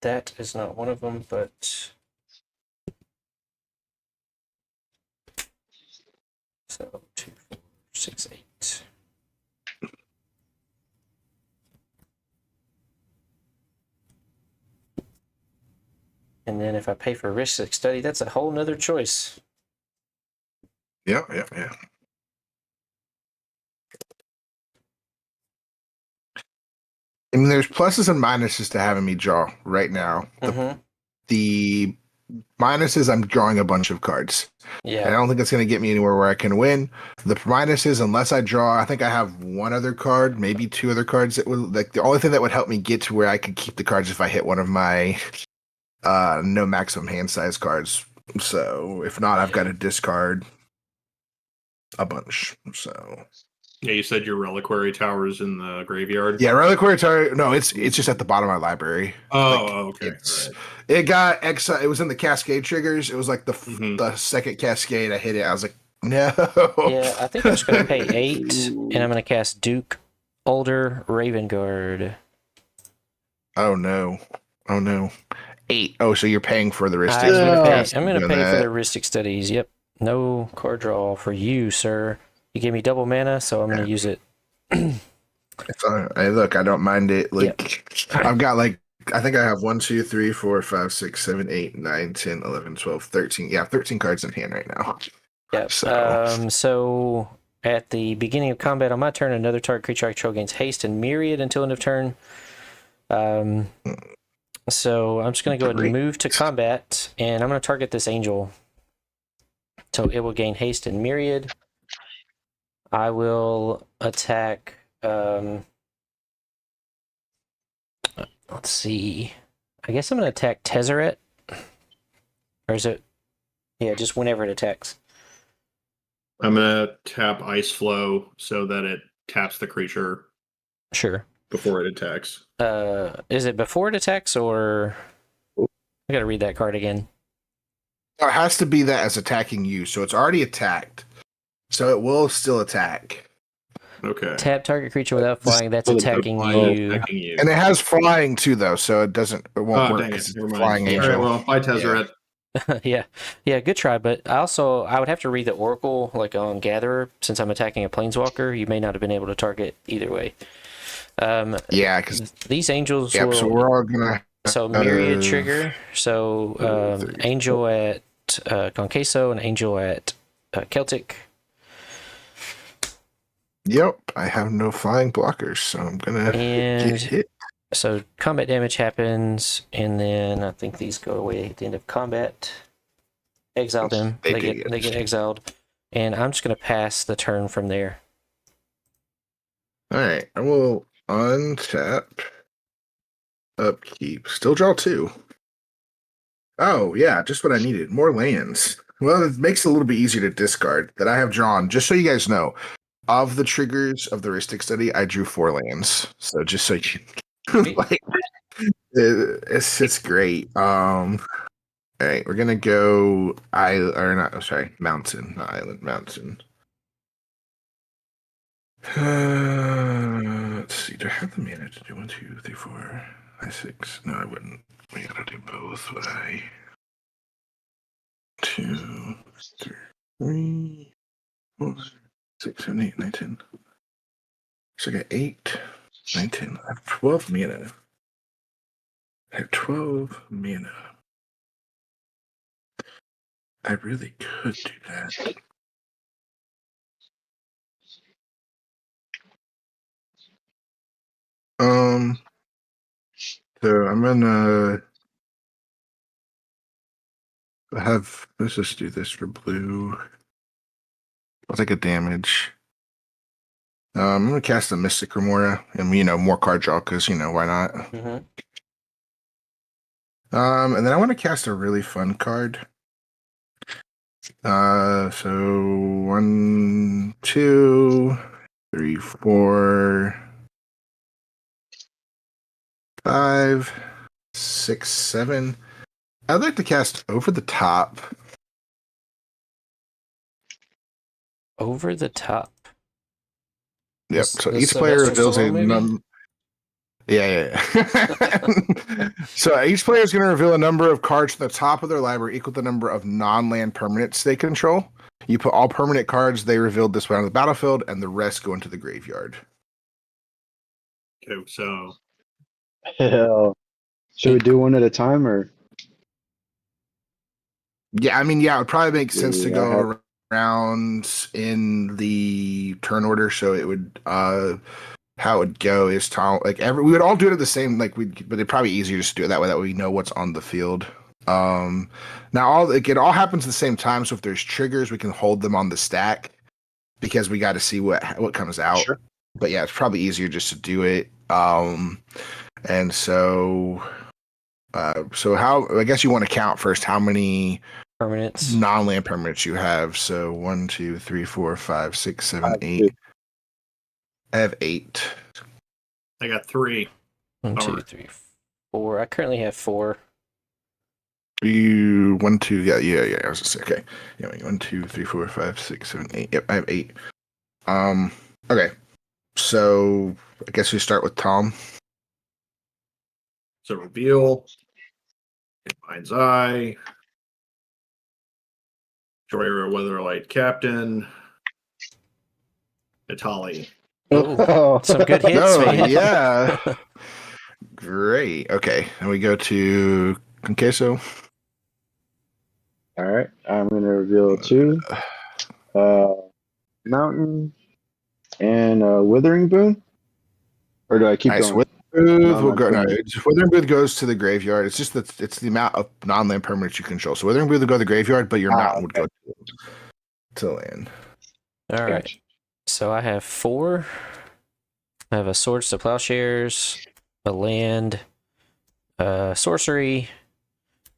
That is not one of them, but... So, 2, 4, 6, 8. And then if I pay for risk study, that's a whole nother choice. Yeah. I mean, there's pluses and minuses to having me draw right now. The minuses, I'm drawing a bunch of cards. Yeah. And I don't think it's going to get me anywhere where I can win. The minuses, unless I draw, I think I have 1 other card, maybe 2 other cards that would, like, the only thing that would help me get to where I could keep the cards if I hit one of my no maximum hand size cards. So if not, I've got to discard a bunch. So Yeah, you said your reliquary tower is in the graveyard. yeah, Reliquary Tower. No, it's just at the bottom of my library. Oh, okay. It's Right. it got exile. It was in the Cascade triggers. It was like the Mhm. the second Cascade. I hit it. I was like, no. Yeah, I think I'm just going to pay 8, and I'm going to cast Duke, Older, Raven Guard. Oh no. 8. Oh, so you're paying for the I'm Ristic. going to Yeah. pay, I'm gonna pay for the Ristic Studies, yep. No card draw for you, sir. You gave me double mana, so I'm going to use it. Hey, look, I don't mind it. Like, I've got like, I think I have 1, 2, 3, 4, 5, 6, 7, 8, 9, 10, 11, 12, 13. Yeah, 13 cards in hand right now. Yep. So, So at the beginning of combat on my turn, another target creature I control gains haste and myriad until end of turn. So I'm just going to go ahead and move to combat, and I'm going to target this angel. So it will gain haste and myriad. I will attack. Let's see. I guess I'm going to attack Tezzeret. Or is it? Yeah, just whenever it attacks. I'm gonna tap Ice Flow so that it taps the creature Sure. before it attacks. Is it before it attacks, or I gotta read that card again? it has to be that as attacking you. So it's already attacked. So it will still attack. Okay. Tap target creature without flying that's So attacking Flying, you. attacking you. And it has flying too, though. So it won't work Dang it. because it's Never a mind. flying Yeah. All right, angel. well, bye, Tezzeret. Yeah, good try. But I would have to read the Oracle like on Gatherer since I'm attacking a Planeswalker. You may not have been able to target either way. Yeah, because These angels yep. will. So we're all gonna. So myriad trigger. So angel at Kon Queso and angel at Celtic. Yep, I have no flying blockers, so I'm gonna And get hit. so combat damage happens, and then I think these go away at the end of combat. Exile them. They They get exiled, and I'm just gonna pass the turn from there. All right, I will untap, upkeep, still draw 2. Oh yeah, just what I needed. More lands. Well, it makes it a little bit easier to discard that I have drawn. Just so you guys know, of the triggers of the heuristic study, I drew 4 lands. So just so you like, it's great. All right, we're gonna go mountain, not island, mountain. Let's see. Do I have the mana to do 1, 2, 3, 4, 5, 6? No, I wouldn't. We gotta do both. Would I? 2, 3, 4, 6, 7, 8, 9, 10. So I got 8, 9, 10. I have 12 mana. I have 12 mana. I really could do that. So I'm gonna let's just do this for blue. I'll take a damage. I'm gonna cast a Mystic Remora and more card draw because why not? Mm-hmm. And then I want to cast a really fun card. So 1, 2, 3, 4, 5, 6, 7. I'd like to cast Over the Top. Over the top. Yep. So The each player Sylvester reveals a Stallone movie? Yeah. So each player is going to reveal a number of cards from the top of their library equal to the number of non-land permanents they control. You put all permanent cards they revealed this way on the battlefield, and the rest go into the graveyard. Okay, so Hell. Should we do one at a time or? Yeah, I mean, it would probably make sense to Yeah, go around in the turn order. So it would, how it would go is Tom, we would all do it at the same, but it'd probably be easier just to do it that way. That way we know what's on the field. Now it all happens at the same time. So if there's triggers, we can hold them on the stack because we got to see what comes out. Sure. But yeah, it's probably easier just to do it. And so how, I guess you want to count first how many Permanents. non-land permanents you have. So 1, 2, 3, 4, 5, 6, 7, 8. I have 8. I got 3. 1, 2, 3, 4. I currently have 4. You 1, 2, yeah. I was just okay. Yeah, 1, 2, 3, 4, 5, 6, 7, 8. Yep, I have 8. Okay. So I guess we start with Tom. So reveal. Mind's Eye. Destroyer of Weatherlight Captain. Itali. Oh, some good hits, No, man. yeah. Great. Okay. And we go to Kon Queso. All right, I'm gonna reveal 2. Mountain and Withering Boon. Or do I keep Nice. going? Withering Booth No, will I'm go. No, not Withering Booth goes to the graveyard. It's just that it's the amount of non-land permanents you control. So Withering Booth will go to the graveyard, but your mountain would go to land. All right. Gotcha. So I have 4. I have a Swords to Plowshares, a land, sorcery,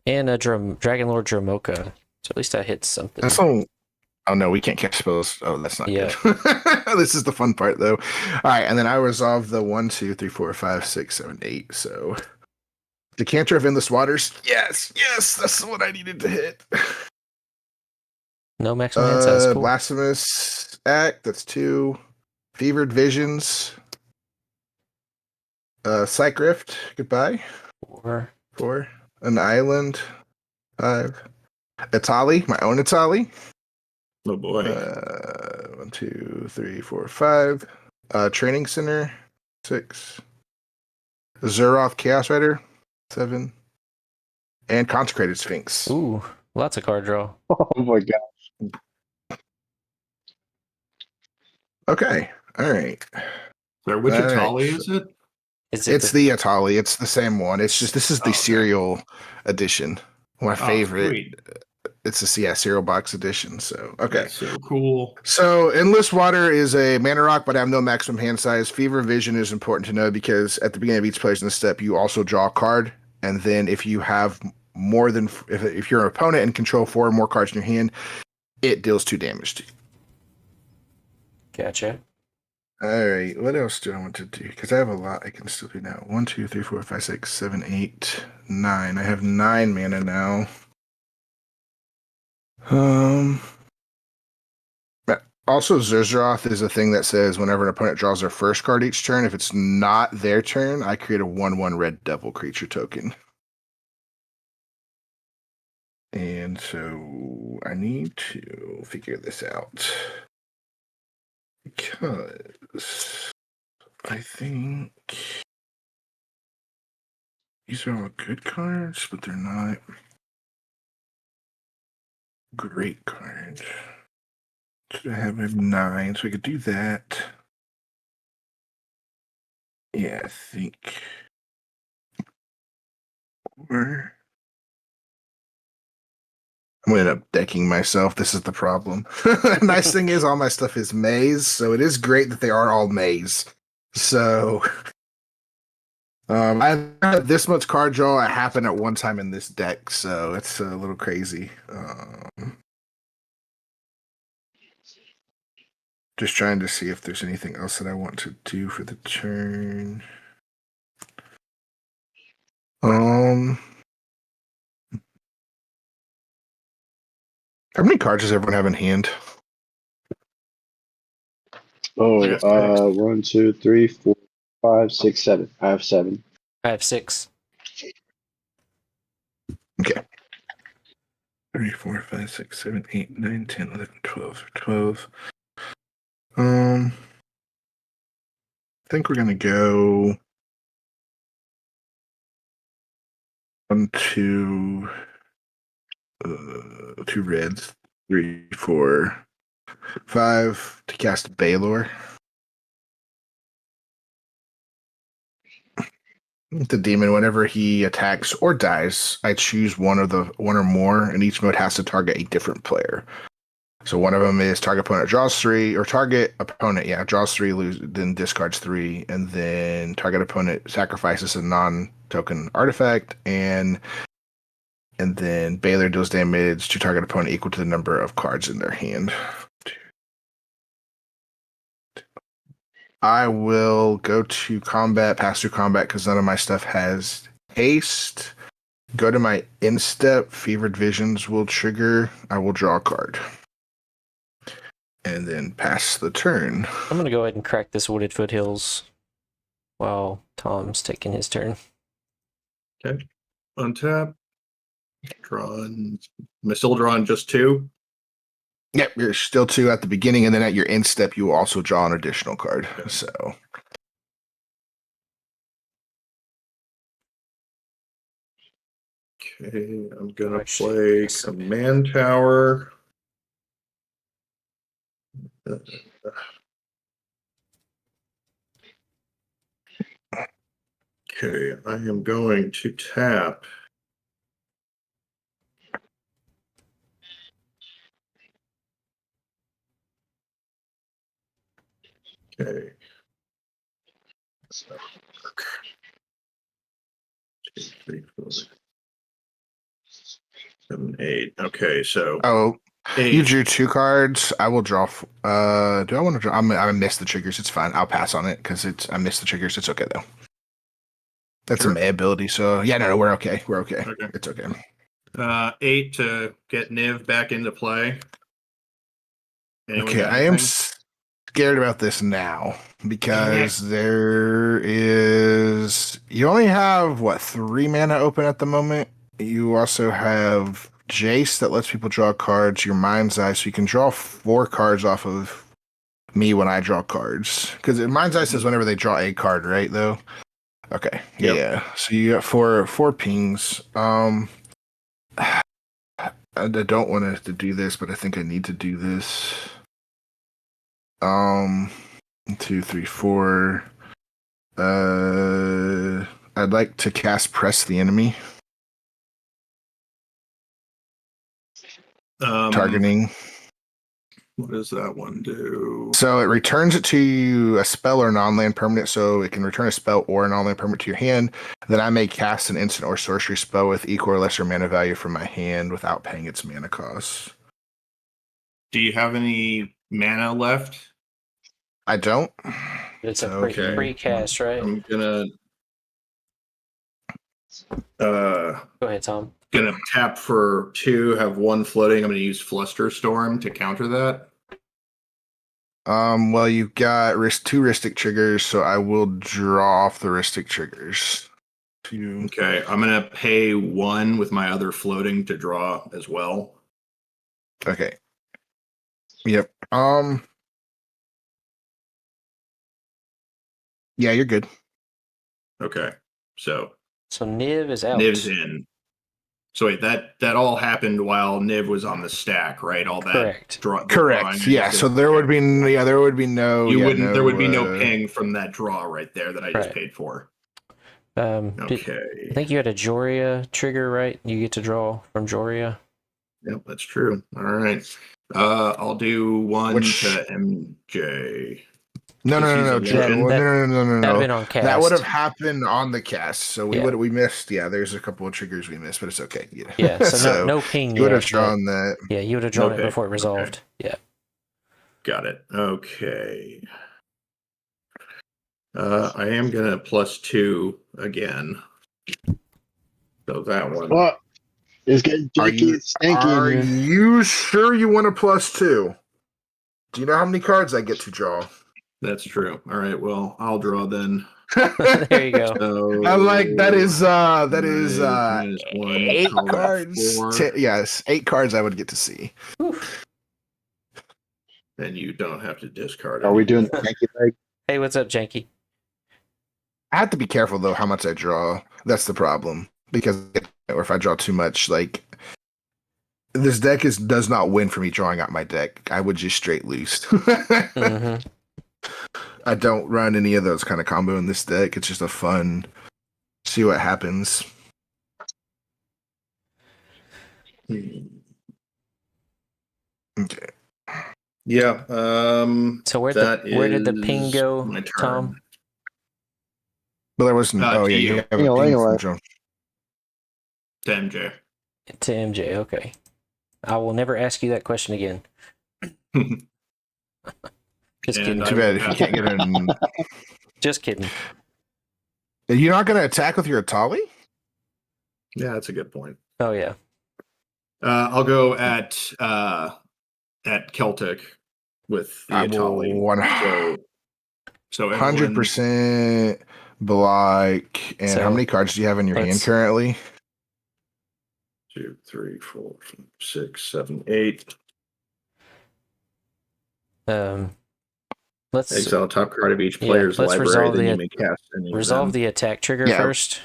and a Dragon Lord Dromoka. So at least I hit something. That's all. Oh no, we can't catch spells. Oh, that's not Yeah. good. This is the fun part, though. All right, and then I resolve the 1, 2, 3, 4, 5, 6, 7, 8. So Decanter of Endless Waters. Yes, that's what I needed to hit. No maximum hand size. Cool. Blasphemous Act. That's 2. Fevered Visions. Psych Rift. Goodbye. 4. 4. An Island. 5. Itali. My own Itali. Oh boy. 1, 2, 3, 4, 5. Training Center. 6. Zeroth Chaos Rider. 7. And Consecrated Sphinx. Ooh, lots of card draw. Oh my god. Okay. All right. Sorry, which All right. Itali is it? Is it It's the Itali. It's the same one. It's just this is the Oh, okay. cereal edition. My Oh, favorite. sweet. It's a cereal box edition. So okay. That's so cool. So Endless Water is a mana rock, but I have no maximum hand size. Fever Vision is important to know because at the beginning of each player's in the step, you also draw a card, and then if you have more than if you're an opponent and control 4 or more cards in your hand, it deals 2 damage to you. Gotcha. All right, what else do I want to do? Because I have a lot I can still do now. 1, 2, 3, 4, 5, 6, 7, 8, 9. I have 9 mana now. Also, Zerzeroth is a thing that says whenever an opponent draws their first card each turn, if it's not their turn, I create a 1/1 red devil creature token. And so I need to figure this out. Because I think these are all good cards, but they're not great cards. So I have 9, so I could do that. Yeah, I think. Or I'm gonna end up decking myself. This is the problem. Nice thing is all my stuff is maze, so it is great that they are all maze. So I have this much card draw. It happened at one time in this deck, so it's a little crazy. Just trying to see if there's anything else that I want to do for the turn. How many cards does everyone have in hand? I got 6. 1, 2, 3, 4, 5, 6, 7. I have 7. I have 6. Okay. 3, 4, 5, 6, 7, 8, 9, 10, 11, 12. 12. I think we're gonna go 1, 2, 2 reds, 3, 4, 5 to cast Baylor. The demon, whenever he attacks or dies, I choose one or more, and each mode has to target a different player. So one of them is target opponent draws 3, or target opponent, draws 3, then discards 3, and then target opponent sacrifices a non-token artifact, and then Baylor deals damage to target opponent equal to the number of cards in their hand. I will go to combat, pass through combat, because none of my stuff has haste. Go to my instep, Fevered Visions will trigger. I will draw a card. And then pass the turn. I'm going to go ahead and crack this Wooded Foothills while Tom's taking his turn. Okay. Untap. Drawn. Am I still drawing just 2? Yep, you're still 2 at the beginning, and then at your end step, you will also draw an additional card. So, Okay, I'm gonna Actually, play yes. Command Tower. Okay, I am going to tap. Okay. So, 2, 3, 4, 7, 8. Okay, so oh, 8. you drew 2 cards. I will draw. Do I want to draw? I missed the triggers. It's fine. I'll pass on it because I missed the triggers. It's okay though. That's Sure. a May ability. So yeah, no, we're okay. We're okay. Okay. It's okay. 8 to get Niv back into play. Anyone Okay, got I am anything? scared about this now because there is. You only have what 3 mana open at the moment. You also have Jace that lets people draw cards. Your Mind's Eye, so you can draw 4 cards off of me when I draw cards. Because Mind's Eye says whenever they draw a card, right? Though. Okay. Yep. Yeah. So you got four pings. I don't want to do this, but I think I need to do this. 2, 3, 4. I'd like to cast Press the Enemy, targeting. What does that one do? So it returns it to you a spell or non-land permanent, so it can return a spell or a non-land permanent to your hand. Then I may cast an instant or sorcery spell with equal or lesser mana value from my hand without paying its mana cost. Do you have any mana left? I don't. It's a Okay. free cast, right? I'm gonna Go ahead, Tom. gonna tap for 2, have 1 floating. I'm gonna use Flusterstorm to counter that. Well, you've got 2 Ristic triggers, so I will draw off the Ristic triggers. 2. Okay, I'm gonna pay 1 with my other floating to draw as well. Okay. Yep. Yeah, you're good. Okay, so Niv is out. Niv's in. So wait, that all happened while Niv was on the stack, right? All that Correct. Correct. Yeah. So there would be no. There would be no. There would be no ping from that draw right there that I just Right. paid for. Okay. I think you had a Joria trigger, right? You get to draw from Joria. Yep, that's true. All right. I'll do 1 to MJ. No. That'd have been on cast. That would have happened on the cast. So we missed. Yeah, there's a couple of triggers we missed, but it's okay. Yeah. So, no ping. You would have drawn that. Yeah, you would have drawn it before it resolved. Okay. Yeah. Got it. Okay. I am gonna +2 again. So that one. What? It's getting stinky. Are you sure you want a +2? Do you know how many cards I get to draw? That's true. All right. Well, I'll draw then. There you go. So, I'm like that is -1, 8 call that cards. 4. Yes, 8 cards I would get to see. And you don't have to discard it. Are we doing the Yankee leg? Hey, what's up, Janky? I have to be careful though how much I draw. That's the problem because or if I draw too much, like this deck does not win for me drawing out my deck. I would just straight lose. Mm-hmm. I don't run any of those kind of combo in this deck. It's just a fun see what happens. Okay. Yeah. So where did the ping go, Tom? Well, there wasn't. To yeah, you. you have a ping from John. To MJ. To MJ. Okay. I will never ask you that question again. Just kidding. Too bad if you can't get in. Just kidding. Are you not going to attack with your Atali? Yeah, that's a good point. Oh yeah. I'll go at Celtic with the Atali. So 100% Black. And how many cards do you have in your hand currently? 2, 3, 4, 5, 6, 7, 8. Let's Exile top card of each player's let's library, resolve then the you may cast any of resolve them. the attack trigger Yeah. first.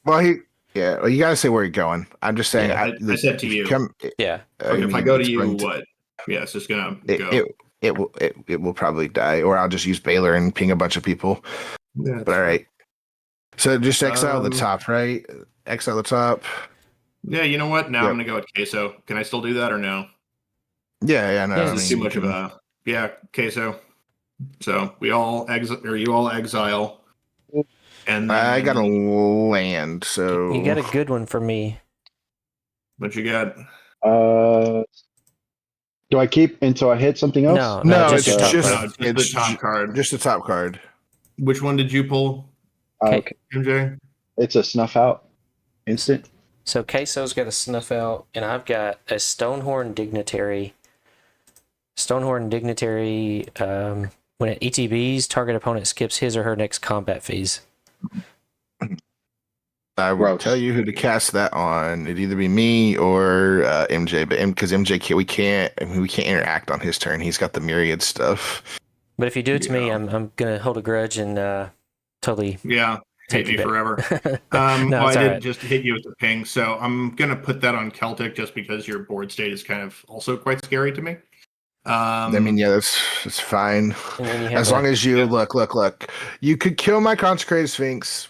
Well, well, you gotta say where you're going. I'm just saying. Yeah. I said to if you. Come, Yeah. Okay, if I mean, go to it's you, going what? Yeah, it's just gonna It, go. it will probably die, or I'll just use Baylor and ping a bunch of people. Yeah, But all right. So just exile the Um, top, right? Exile the top. Yeah, you know what? Now Yep. I'm gonna go with Queso. Can I still do that or no? Yeah, no. Yeah, I This is mean, too much of a Queso. So we all exile, or you all exile, and then I got a land, so You got a good one for me. what you got? Do I keep until I hit something else? No, no, just it's your top just card. No, just the top card. just the top card. Which one did you pull, Okay. MJ? It's a snuff out instant. So Queso's got a snuff out, and I've got a Stonehorn Dignitary. Stonehorn Dignitary, when it ETBs, target opponent skips his or her next combat phase. I will Gross. tell you who to cast that on. It'd either be me or MJ, but because MJ we can't interact on his turn. He's got the myriad stuff. But if you do it to me, Yeah. I'm gonna hold a grudge and totally Yeah, take hate me you back. forever. No, Well, it's I all did right. just hit you with the ping, so I'm gonna put that on Celtic just because your board state is kind of also quite scary to me. I mean, yeah, that's fine. And then you have As long as you Yeah. look. You could kill my Consecrated Sphinx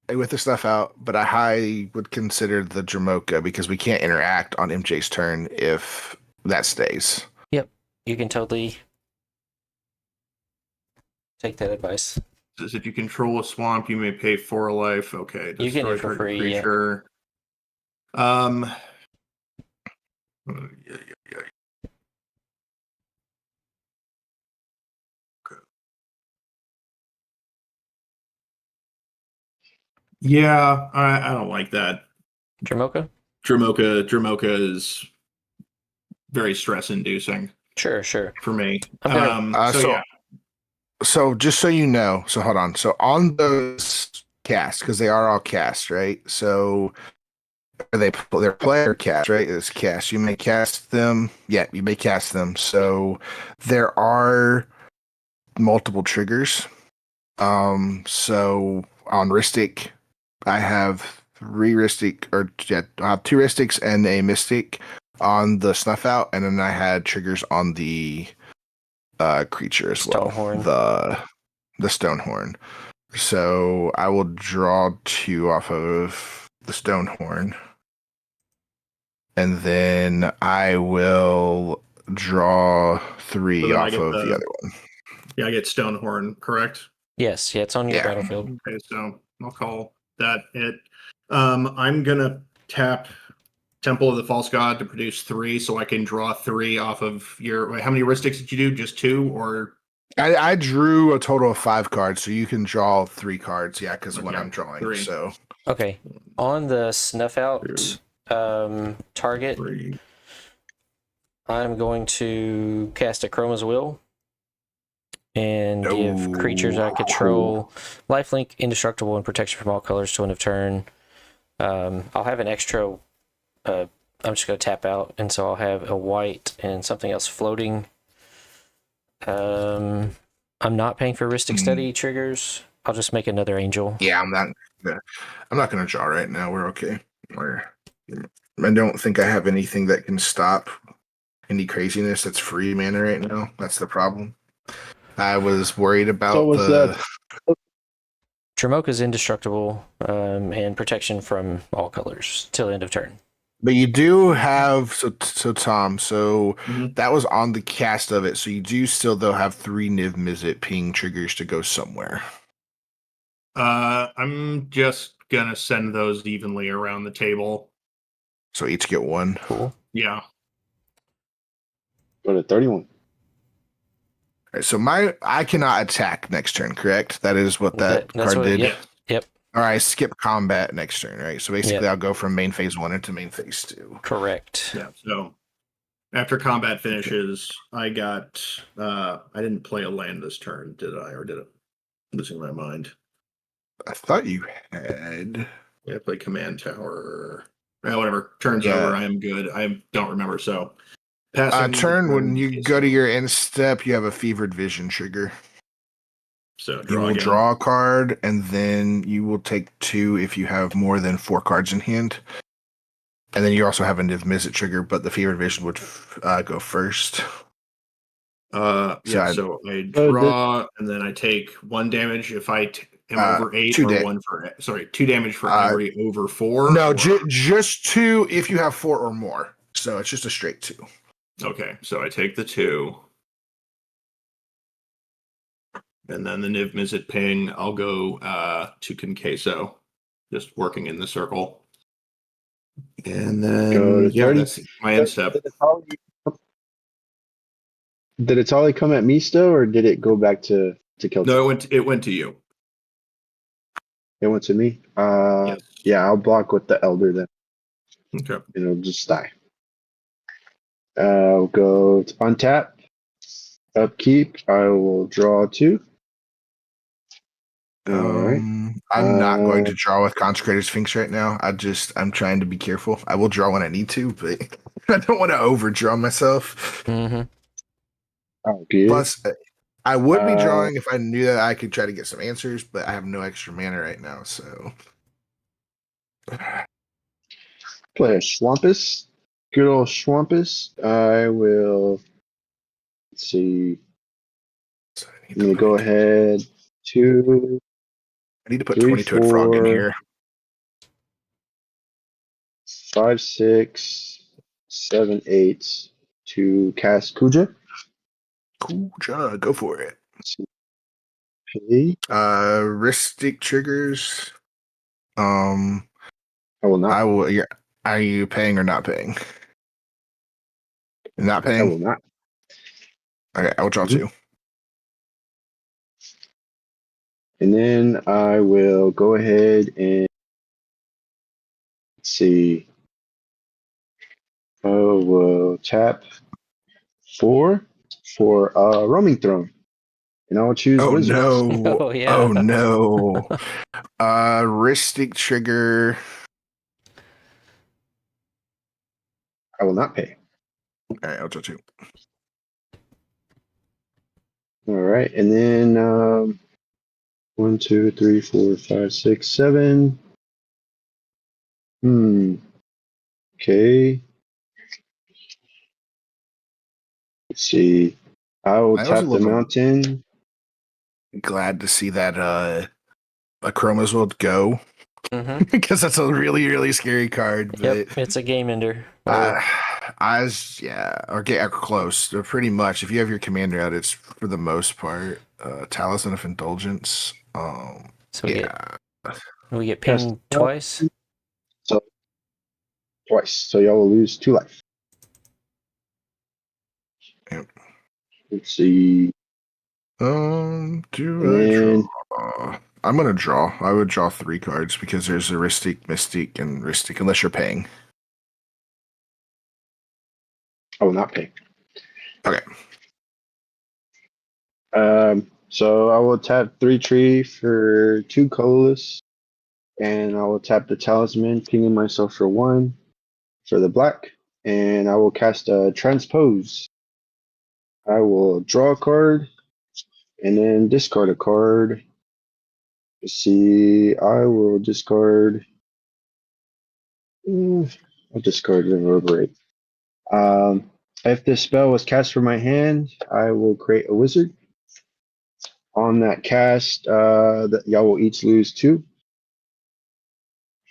with the stuff out, but I highly would consider the Dramoka because we can't interact on MJ's turn if that stays. you can totally take that advice. Says if you control a swamp, you may pay 4 life. Okay, You get it destroy for target free, yeah. creature. Yeah. Yeah, I don't like that. Dramoka? Dramoka is very stress inducing Sure. for me. I'm gonna- So So just so you know, so hold on. So on those casts, because they are all cast, right? So they're player cast, right? It's cast. You may cast them. Yeah, you may cast them. So there are multiple triggers. So on Ristic, I have 3 Ristic, I have 2 Ristics and a Mystic on the Snuff Out, and then I had triggers on the creature as well. Stonehorn. The Stonehorn. So I will draw 2 off of the Stonehorn. And then I will draw 3 So then I off get of the the- other one. yeah, I get Stonehorn, correct? Yes, it's on your Yeah. battlefield. Okay, so I'll call that it. I'm gonna tap Temple of the False God to produce 3, so I can draw 3 off of your. Wait, how many Ristics did you do? Just 2, or I drew a total of 5 cards, so you can draw 3 cards. Yeah, because when Okay, I'm drawing. 3. So Okay. On the snuff out target, 3. I'm going to cast a Chroma's Will and give creatures I control lifelink, indestructible, and protection from all colors to end of turn. I'll have an extra. I'm just going to tap out, and so I'll have a white and something else floating. I'm not paying for Ristic Study triggers. I'll just make another angel. yeah, I'm not gonna draw right now. We're okay. I don't think I have anything that can stop any craziness that's free mana right now. That's the problem. I was worried about So was that Dramoka's indestructible and protection from all colors till end of turn. But you do have so Tom. So Mhm. that was on the cast of it. So you do still though have 3 Niv Mizzet ping triggers to go somewhere. I'm just gonna send those evenly around the table. So each get 1. Cool. Yeah. go to 31? All right, so I cannot attack next turn, correct? That is what that That's card what- did. Yep. All right, skip combat next turn, right? So basically, Yep. I'll go from main phase 1 into main phase 2. Correct. Yeah. So after combat finishes, I got. I didn't play a land this turn, did I? Or did it? Losing my mind. I thought you had. Yeah, I played Command Tower. Whatever. Turns Yeah. over. I am good. I don't remember. So Passing the Turn when you okay, go to so- your end step, you have a fevered vision trigger. So You draw will again. draw a card, and then you will take 2 if you have more than 4 cards in hand. And then you also have a Niv-Mizzet trigger, but the fevered vision would go first. Yeah, I- so I draw, and then I take 1 damage if I am over 8, 2 or 2 damage for every over 4. No, or- just 2 if you have 4 or more. So it's just a straight 2. Okay, so I take the 2. And then the Niv Mizzet ping, I'll go to Kon Queso, just working in the circle. And Go then, to yeah, 30. that's my end step. Did it totally come at me still, or did it go back to Celtic? No, it went to you. It went to me. Yes. Yeah, I'll block with the Elder then. Okay. And it'll just die. I'll go to untap, upkeep. I will draw 2. All right. I'm not going to draw with Consecrated Sphinx right now. I'm trying to be careful. I will draw when I need to, but I don't want to overdraw myself. Mm-hmm. Oh, good. Plus, I would be drawing if I knew that I could try to get some answers, but I have no extra mana right now, so. Play a Swampus. Good old Swampus. I will. Let's see. So I I'm going to go ahead. 2, I need to put 3, 22 frog in 4, here. 5, 6, 7, 8 to cast Kuja. Cool, go for it. Okay. Ristic triggers. I will not. I will. Yeah. Are you paying or not paying? Not I paying. will not. Okay, I will draw 2. And then I will go ahead and let's see. I will tap 4 for Roaming Throne. And I will choose Oh Wizards. no! Oh, yeah. Oh no! Ristic trigger. I will not pay. All right, I'll draw 2. All right. And then 1, 2, 3, 4, 5, 6, 7. Okay. Let's see. I will I was a tap the little mountain. glad to see that a Chroma's will go Mm-hmm. because that's a really scary card. But Yep, it's a game ender. or get close. Pretty much, if you have your commander out, it's for the most part Talisman of Indulgence. So we get Cast pinged twice. So twice. So y'all will lose 2 life. Yep. Let's see. Do And I draw? I'm gonna draw. I would draw 3 cards because there's a Ristic, Mystic, and Ristic, unless you're paying. I will not pay. Okay. So I will tap 3 tree for 2 colorless, and I will tap the talisman, pinging myself for 1 for the black, and I will cast a transpose. I will draw a card, and then discard a card. Let's see, I will discard. I'll discard the reverberate. If this spell was cast from my hand, I will create a wizard. On that cast, that y'all will each lose 2.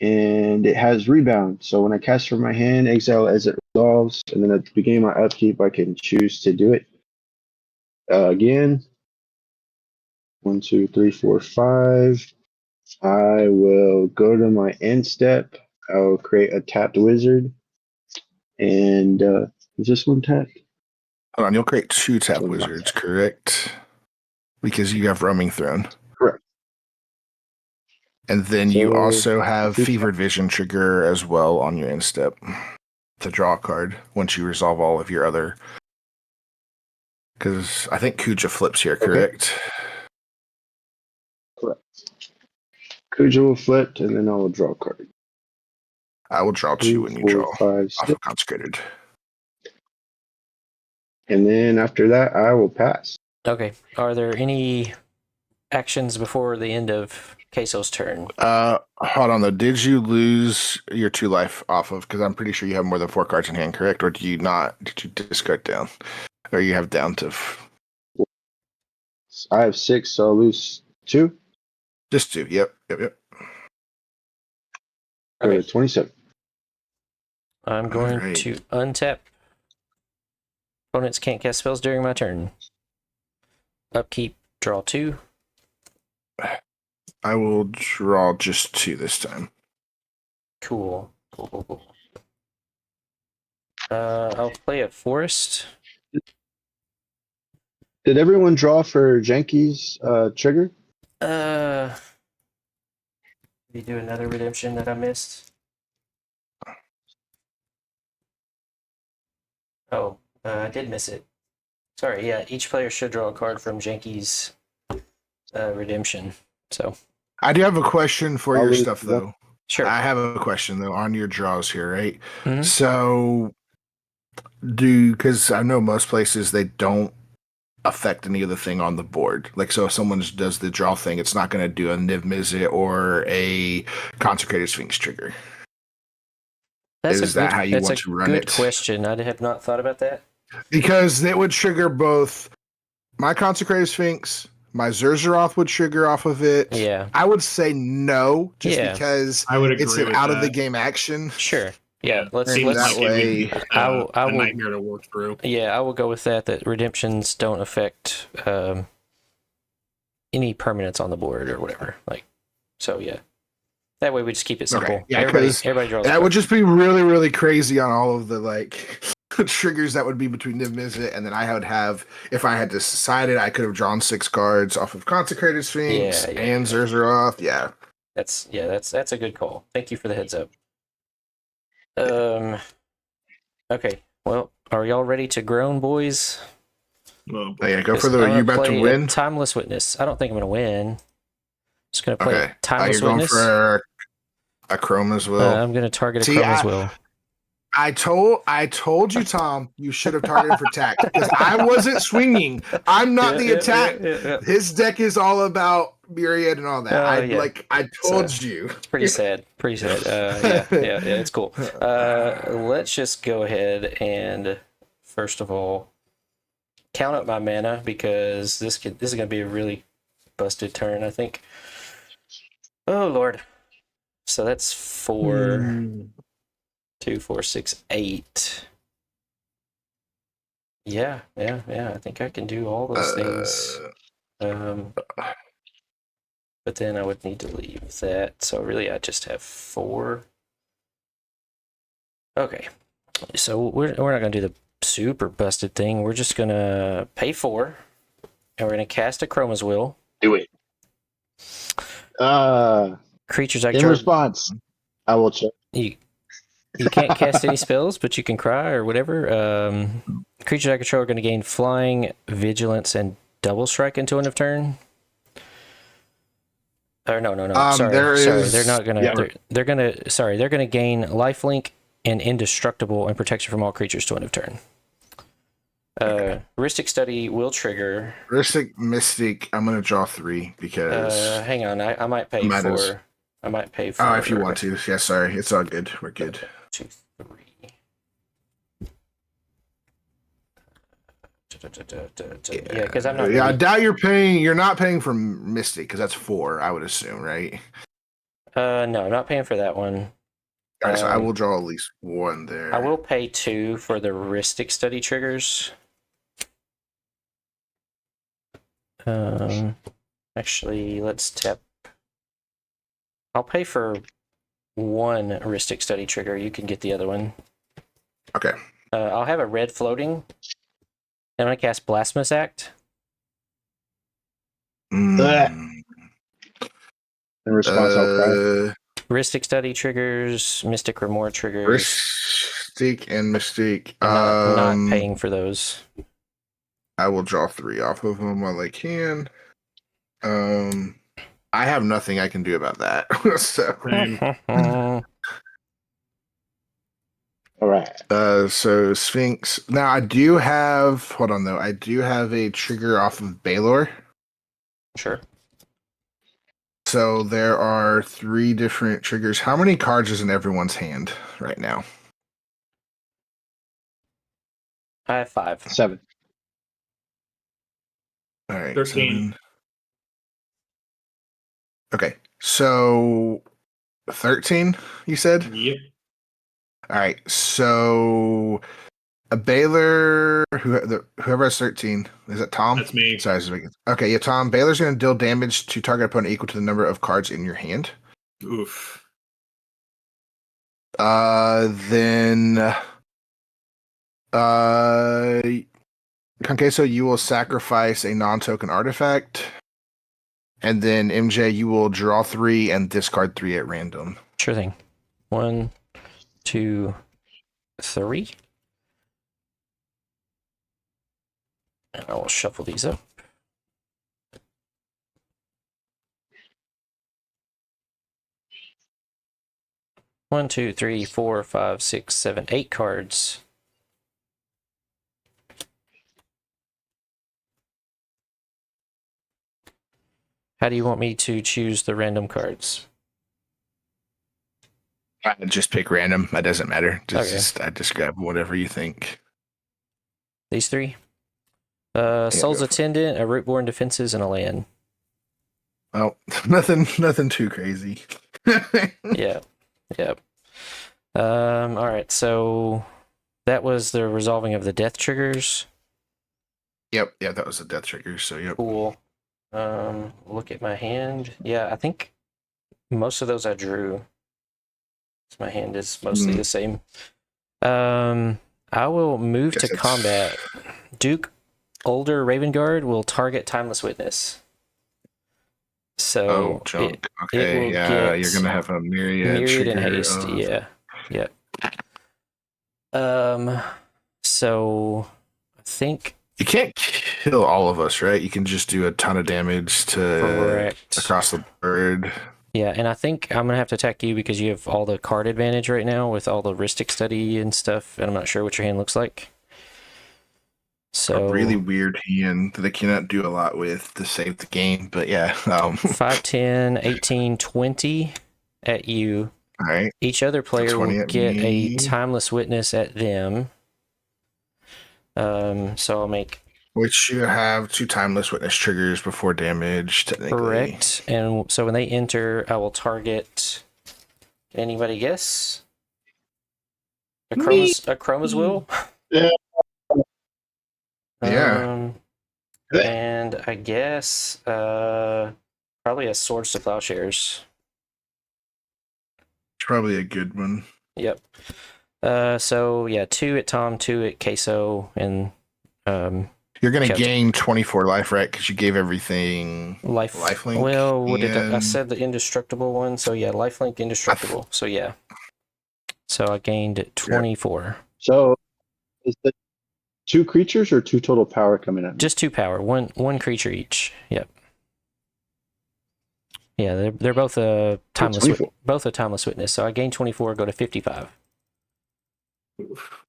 And it has rebound. So when I cast from my hand, exile as it resolves, and then at the beginning of my upkeep, I can choose to do it again. 1, 2, 3, 4, 5. I will go to my end step. I will create a tapped wizard. And is this one tapped? Hold on, you'll create 2 tap Oh, wizards, correct? Because you have Roaming Throne. Correct. And then you So, also have 2 Fevered Vision trigger as well on your end step to draw a card once you resolve all of your other. Because I think Kuja flips here, correct? Correct. Kuja will flip, and then I will draw a card. I will draw 2 when you 4, draw 5, off 6. of Consecrated. And then after that, I will pass. Okay. Are there any actions before the end of Queso's turn? Hold on though. Did you lose your 2 life off of? Because I'm pretty sure you have more than 4 cards in hand, correct? Or do you not? Did you discard down? Or you have down to I have 6, so I'll lose 2. just 2? Yep. Go Okay. to 27. I'm going Alright. to untap. Opponents can't cast spells during my turn. Upkeep, draw 2. I will draw just 2 this time. Cool. I'll play a forest. Did everyone draw for Janky's trigger? Did you do another redemption that I missed? Oh, I did miss it. Sorry, yeah, each player should draw a card from Janky's redemption. So, I do have a question for I'll your lose stuff one. though. sure. I have a question though on your draws here, right? Mhm. So, because I know most places they don't affect any of the thing on the board. Like, so if someone does the draw thing, it's not going to do a Niv Mizzet or a Consecrated Sphinx trigger. Is that how you want to run it? That's a good question. I have not thought about that. Because it would trigger both my Consecrated Sphinx, my Zerzeroth would trigger off of it. Yeah. I would say no, just Yeah. because I would agree it's an with out that. of the game action. Sure. Yeah, let's Seems let's that way. I will- a nightmare to work through. Yeah, I will go with that. That redemptions don't affect any permanents on the board or whatever. Like, so yeah. That way we just keep it simple. Okay, yeah, everybody 'cause draws. a That card. would just be really, really crazy on all of the like triggers that would be between Niv Mizzet, and then I would have, if I had decided, I could have drawn 6 cards off of Consecrated Sphinx Yeah. and Zerzeroth. Yeah. That's a good call. Thank you for the heads up. Okay. Well, are y'all ready to groan, boys? Well, Oh, yeah, go Yes, for the. I'm Are you gonna about to play a win? Timeless Witness. I don't think I'm gonna win. Just gonna play Okay. Timeless You're going Witness. for a Chrome as well. I'm gonna target a See, Chrome as well. I told you, Tom, you should have targeted for tact because I wasn't swinging. I'm not the attack. Yeah. His deck is all about Myriad and all that. I told you. Pretty sad. Yeah, it's cool. Let's just go ahead and first of all count up my mana because this is gonna be a really busted turn, I think. Oh Lord. So that's 4, 2, 4, 6, 8. Yeah. I think I can do all those things. But then I would need to leave that. So really, I just have 4. Okay. So we're not gonna do the super busted thing. We're just gonna pay 4, and we're gonna cast a Chroma's Will. Do it. Creatures I In draw. response, I will check. You can't cast any spells, but you can cry or whatever. Creatures I control are going to gain flying, vigilance, and double strike into end of turn. Or no. Sorry. They're not going to. Yeah. They're going to. Sorry, they're going to gain lifelink and indestructible and protection from all creatures to end of turn. Heuristic Study will trigger. Heuristic Mystic. I'm gonna draw 3 because. Hang on, I might pay Might as- 4. I might pay 4. Oh, if you want to. Yeah, sorry. It's all good. We're good. 2, 3. Yeah, because I'm not. Yeah, I really- doubt you're not paying for Mystic because that's 4. I would assume, right? No, I'm not paying for that one. All right, so I will draw at least 1 there. I will pay 2 for the Heuristic Study triggers. Actually, let's tap. I'll pay for 1 Heuristic Study trigger. You can get the other one. Okay. I'll have a red floating. I'm gonna cast Blasphemous Act. Mm. In response, I'll cry. Heuristic Study triggers, Mystic Remore triggers. Heuristic and Mystic. I'm not paying for those. I will draw 3 off of them while I can. I have nothing I can do about that. So same. All right. So Sphinx. Now I do have. Hold on though. I do have a trigger off of Baylor. Sure. So there are 3 different triggers. How many cards is in everyone's hand right now? I have 5. 7. All right. 13. 7. Okay. So 13, you said? Yep. All right. So a Baylor, whoever has 13, is it Tom? That's me. Sorry. Okay. Yeah, Tom. Baylor's going to deal damage to target opponent equal to the number of cards in your hand. Oof. Then Kon Queso, you will sacrifice a non-token artifact. And then MJ, you will draw 3 and discard 3 at random. Sure thing. 1, 2, 3. And I will shuffle these up. One, two, three, 4, 5, 6, 7, 8 cards. How do you want me to choose the random cards? Just pick random. That doesn't matter. Okay. I just grab whatever you think. These 3? Yeah, Soul's go for it. Attendant, a Rootborn Defenses, and a land. Oh, nothing too crazy. Yeah. Yep. All right. So that was the resolving of the death triggers. Yep. Yeah, that was a death trigger. So yep. Cool. Look at my hand. Yeah, I think most of those I drew. My hand is mostly the same. I will move Guess to it's- combat. Duke Older Raven Guard will target Timeless Witness. So Oh, junk. it Okay. will Yeah, get you're gonna have a myriad Myriad and trigger haste. of- Yeah. Yeah. So I think You can't kill all of us, right? You can just do a ton of damage to correct. across the board. Yeah, and I think I'm gonna have to attack you because you have all the card advantage right now with all the Ristic study and stuff, and I'm not sure what your hand looks like. So A really weird hand that I cannot do a lot with to save the game, but yeah. 5, 10, 18, 20 at you. All right. Each other player 20 will at get me. a Timeless Witness at them. So I'll make Which you have 2 timeless witness triggers before damage, technically. correct, and so when they enter, I will target. Can anybody guess? A Chroma's Will. Yeah. Yeah. And I guess probably a Swords to Plowshares. It's probably a good one. Yep. So yeah, 2 at Tom, 2 at Queso, and You're going to Celtic. gain 24 life, right? Because you gave everything lifelink. Well, what did I and- said the indestructible one? So yeah, lifelink indestructible. So yeah. So I gained 24. So is the 2 creatures or 2 total power coming in? Just 2 power, one creature each. Yep. Yeah, they're both a timeless 24. both a timeless witness. So I gain 24, go to 55. Oof.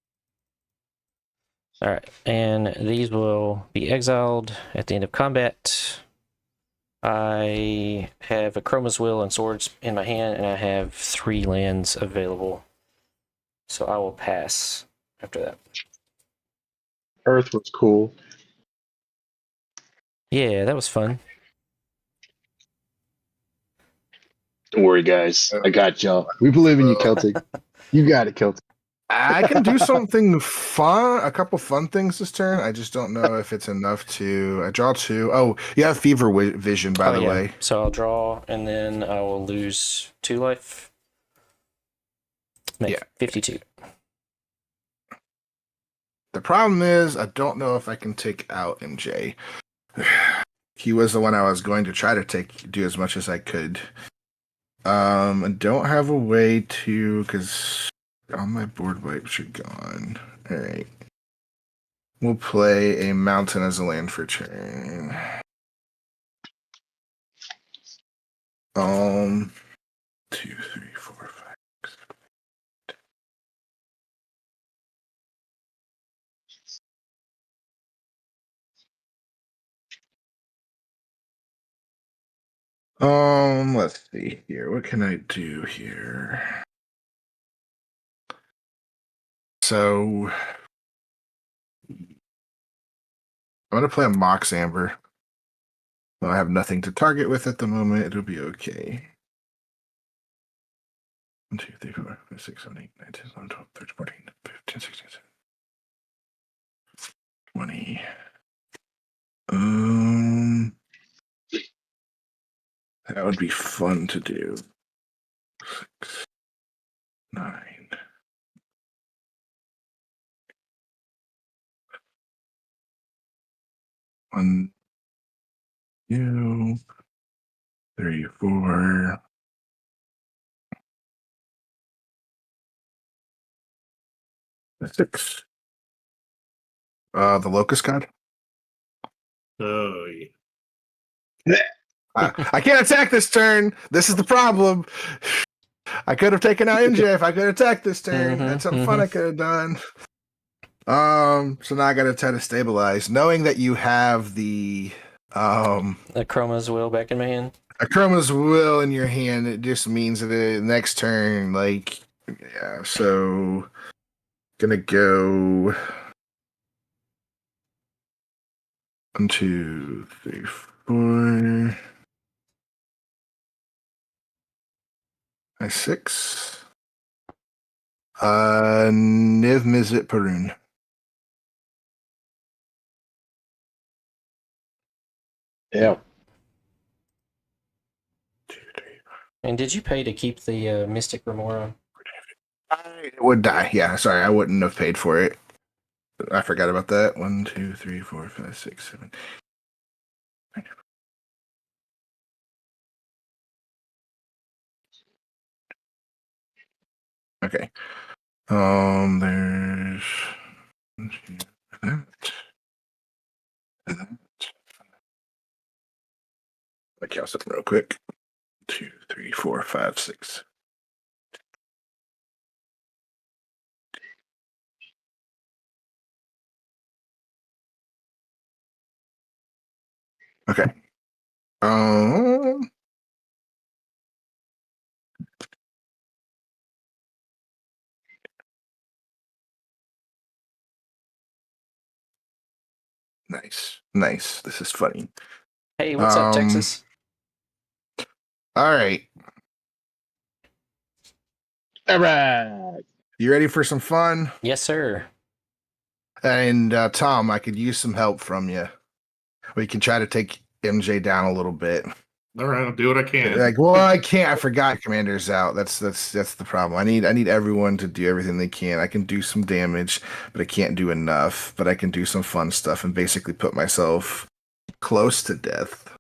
All right, and these will be exiled at the end of combat. I have a Chroma's Will and swords in my hand, and I have 3 lands available. So I will pass after that. Earth was cool. Yeah, that was fun. Don't worry, guys. I got y'all. We believe in you, Celtic. You got it, Celtic. I can do something fun, a couple fun things this turn. I just don't know if it's enough to. I draw 2. Oh, you have Fever Vision, by the way. So I'll draw, and then I will lose 2 life. Make Yeah. 52. The problem is, I don't know if I can take out MJ. He was the one I was going to try to do as much as I could. I don't have a way to, because all my board wipes are gone. All right. We'll play a mountain as a land for turn. 2, 3, 4, 5. Let's see here. What can I do here? So I'm gonna play a Mox Amber. I have nothing to target with at the moment. It'll be okay. 1, 2, 3, 4, 5, 6, 7, 8, 9, 10, 11, 12, 13, 14, 15, 16, 17, 20. That would be fun to do. 6, 9. 1, 2, 3, 4. 6. The Locust God. Oh, yeah. I can't attack this turn. This is the problem. I could have taken out MJ if I could attack this turn. That's something fun I could have done. So now I gotta try to stabilize. Knowing that you have the Chroma's Will back in my hand. Chroma's Will in your hand, it just means that the next turn, like, yeah, so gonna go 1, 2, 3, 4. 6. Niv Mizzet Perun. Yeah. 2, 3. And did you pay to keep the Mystic Remora? I would die. Yeah, sorry, I wouldn't have paid for it. I forgot about that. 1, 2, 3, 4, 5, 6, 7. Okay. There's that. I count something real quick. 2, 3, 4, 5, 6. Okay. Nice. Nice. This is funny. Hey, what's up, Texas? All right. All right. You ready for some fun? Yes, sir. And Tom, I could use some help from you. We can try to take MJ down a little bit. All right, I'll do what I can. Like, well, I can't. I forgot Commander's out. That's the problem. I need everyone to do everything they can. I can do some damage, but I can't do enough. But I can do some fun stuff and basically put myself close to death.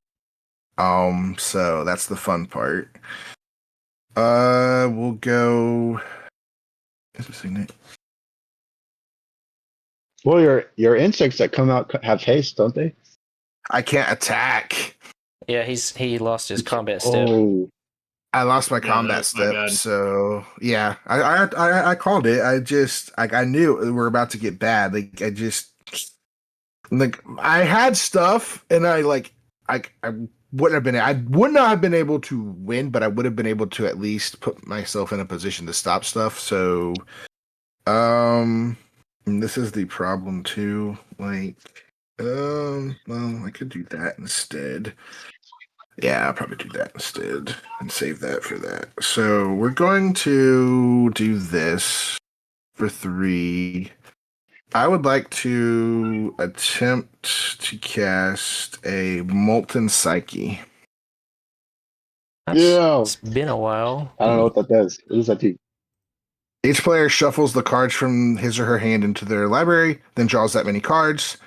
So that's the fun part. We'll go. Is this signet? Well, your insects that come out have haste, don't they? I can't attack. Yeah, he lost his combat step. Oh, I lost my Yeah, combat that's my step, bad. so yeah, I called it. I knew we were about to get bad. I had stuff, and I would not have been able to win, but I would have been able to at least put myself in a position to stop stuff. So, and this is the problem too. Well, I could do that instead. Yeah, I'll probably do that instead and save that for that. So we're going to do this for 3. I would like to attempt to cast a Molten Psyche. yeah. It's been a while. I don't know what that does. What does that do? Each player shuffles the cards from his or her hand into their library, then draws that many cards.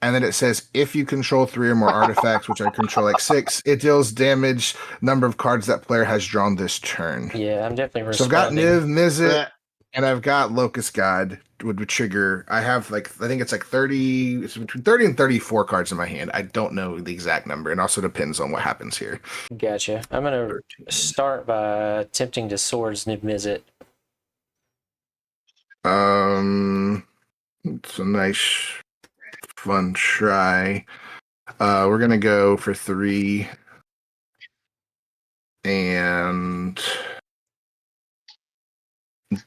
And then it says, if you control 3 or more artifacts, which I control like 6, it deals damage number of cards that player has drawn this turn. Yeah, I'm definitely So I've got responding. Niv, Mizzet, and I've got Locust God would trigger. I have I think it's 30, it's between 30 and 34 cards in my hand. I don't know the exact number. It also depends on what happens here. Gotcha. I'm gonna 13. start by attempting to swords Niv Mizzet. It's a nice, fun try. We're gonna go for 3. and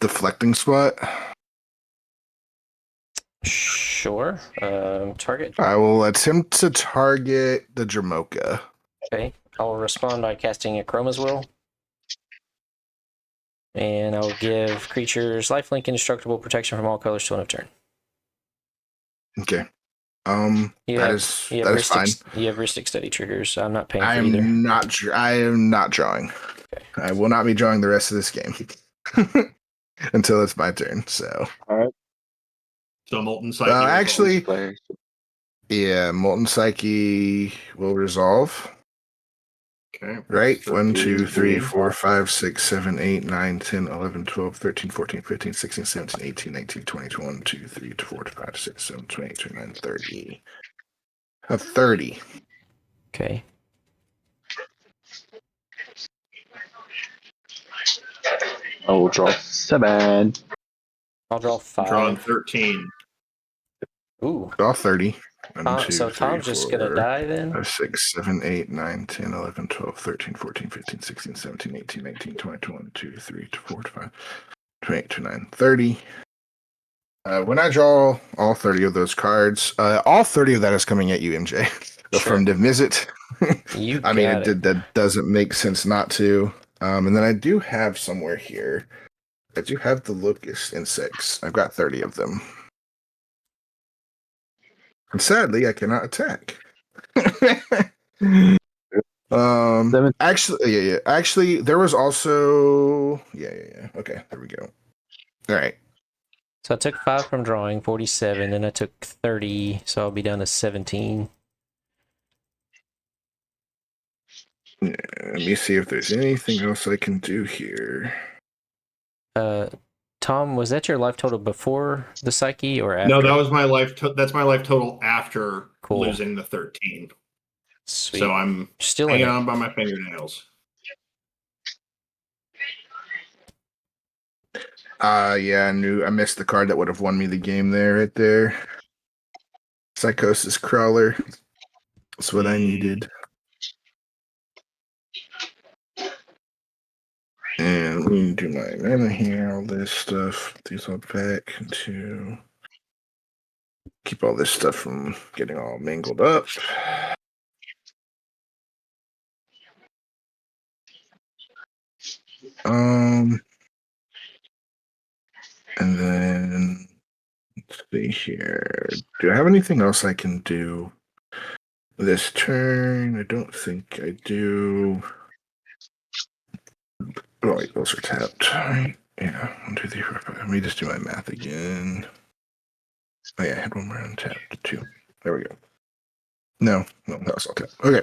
deflecting spot. Sure. Target. I will attempt to target the Jamocha. Okay. I'll respond by casting a Chroma's Will. And I'll give creatures lifelink indestructible protection from all colors till end of turn. Okay. You that have is fine. You have Rhystic Study triggers. I'm not paying I for either. I am not drawing. Okay. I will not be drawing the rest of this game until it's my turn. So. All right. So Molten Psyche. Actually, Players. yeah, Molten Psyche will resolve. Okay. Right? So 1, 2, 3, 4, 5, 6, 7, 8, 9, 10, 11, 12, 13, 14, 15, 16, 17, 18, 19, 20, 21, 2, 3, 4, 5, 6, 7, 28, 29, 30. 30. Okay. I will draw 7. I'll draw 5. Drawing 13. Ooh. Draw 30. 1, 2, So 3, Tom's just going to 4, die then? 5, 6, 7, 8, 9, 10, 11, 12, 13, 14, 15, 16, 17, 18, 19, 20, 21, 2, 3, 4, 5, 28, 29, 30. When I draw all 30 of those cards, all 30 of that is coming at you, MJ. Affirmative Izzet. You I mean, got it. that doesn't make sense not to. And then I do have somewhere here. I do have the locust insects. I've got 30 of them. And sadly, I cannot attack. Actually, yeah. Actually, there was also yeah. Okay, there we go. All right. So I took 5 from drawing, 47, then I took 30, so I'll be down to 17. Yeah, let me see if there's anything else I can do here. Tom, was that your life total before the Psyche or after? No, that was my life. That's my life total after Cool. losing the 13. Sweet. So I'm Still hanging in it. on by my fingernails. Yeah, I missed the card that would have won me the game there, right there. Psychosis Crawler. That's what I needed. And we can do my mana here, all this stuff. These all back to keep all this stuff from getting all mangled up. And then let's see here. Do I have anything else I can do this turn? I don't think I do. Oh wait, those are tapped. Right. Yeah, 1, 2, 3, 4, 5. Let me just do my math again. Oh yeah, I had one more untapped too. There we go. No, that was all tapped. Okay.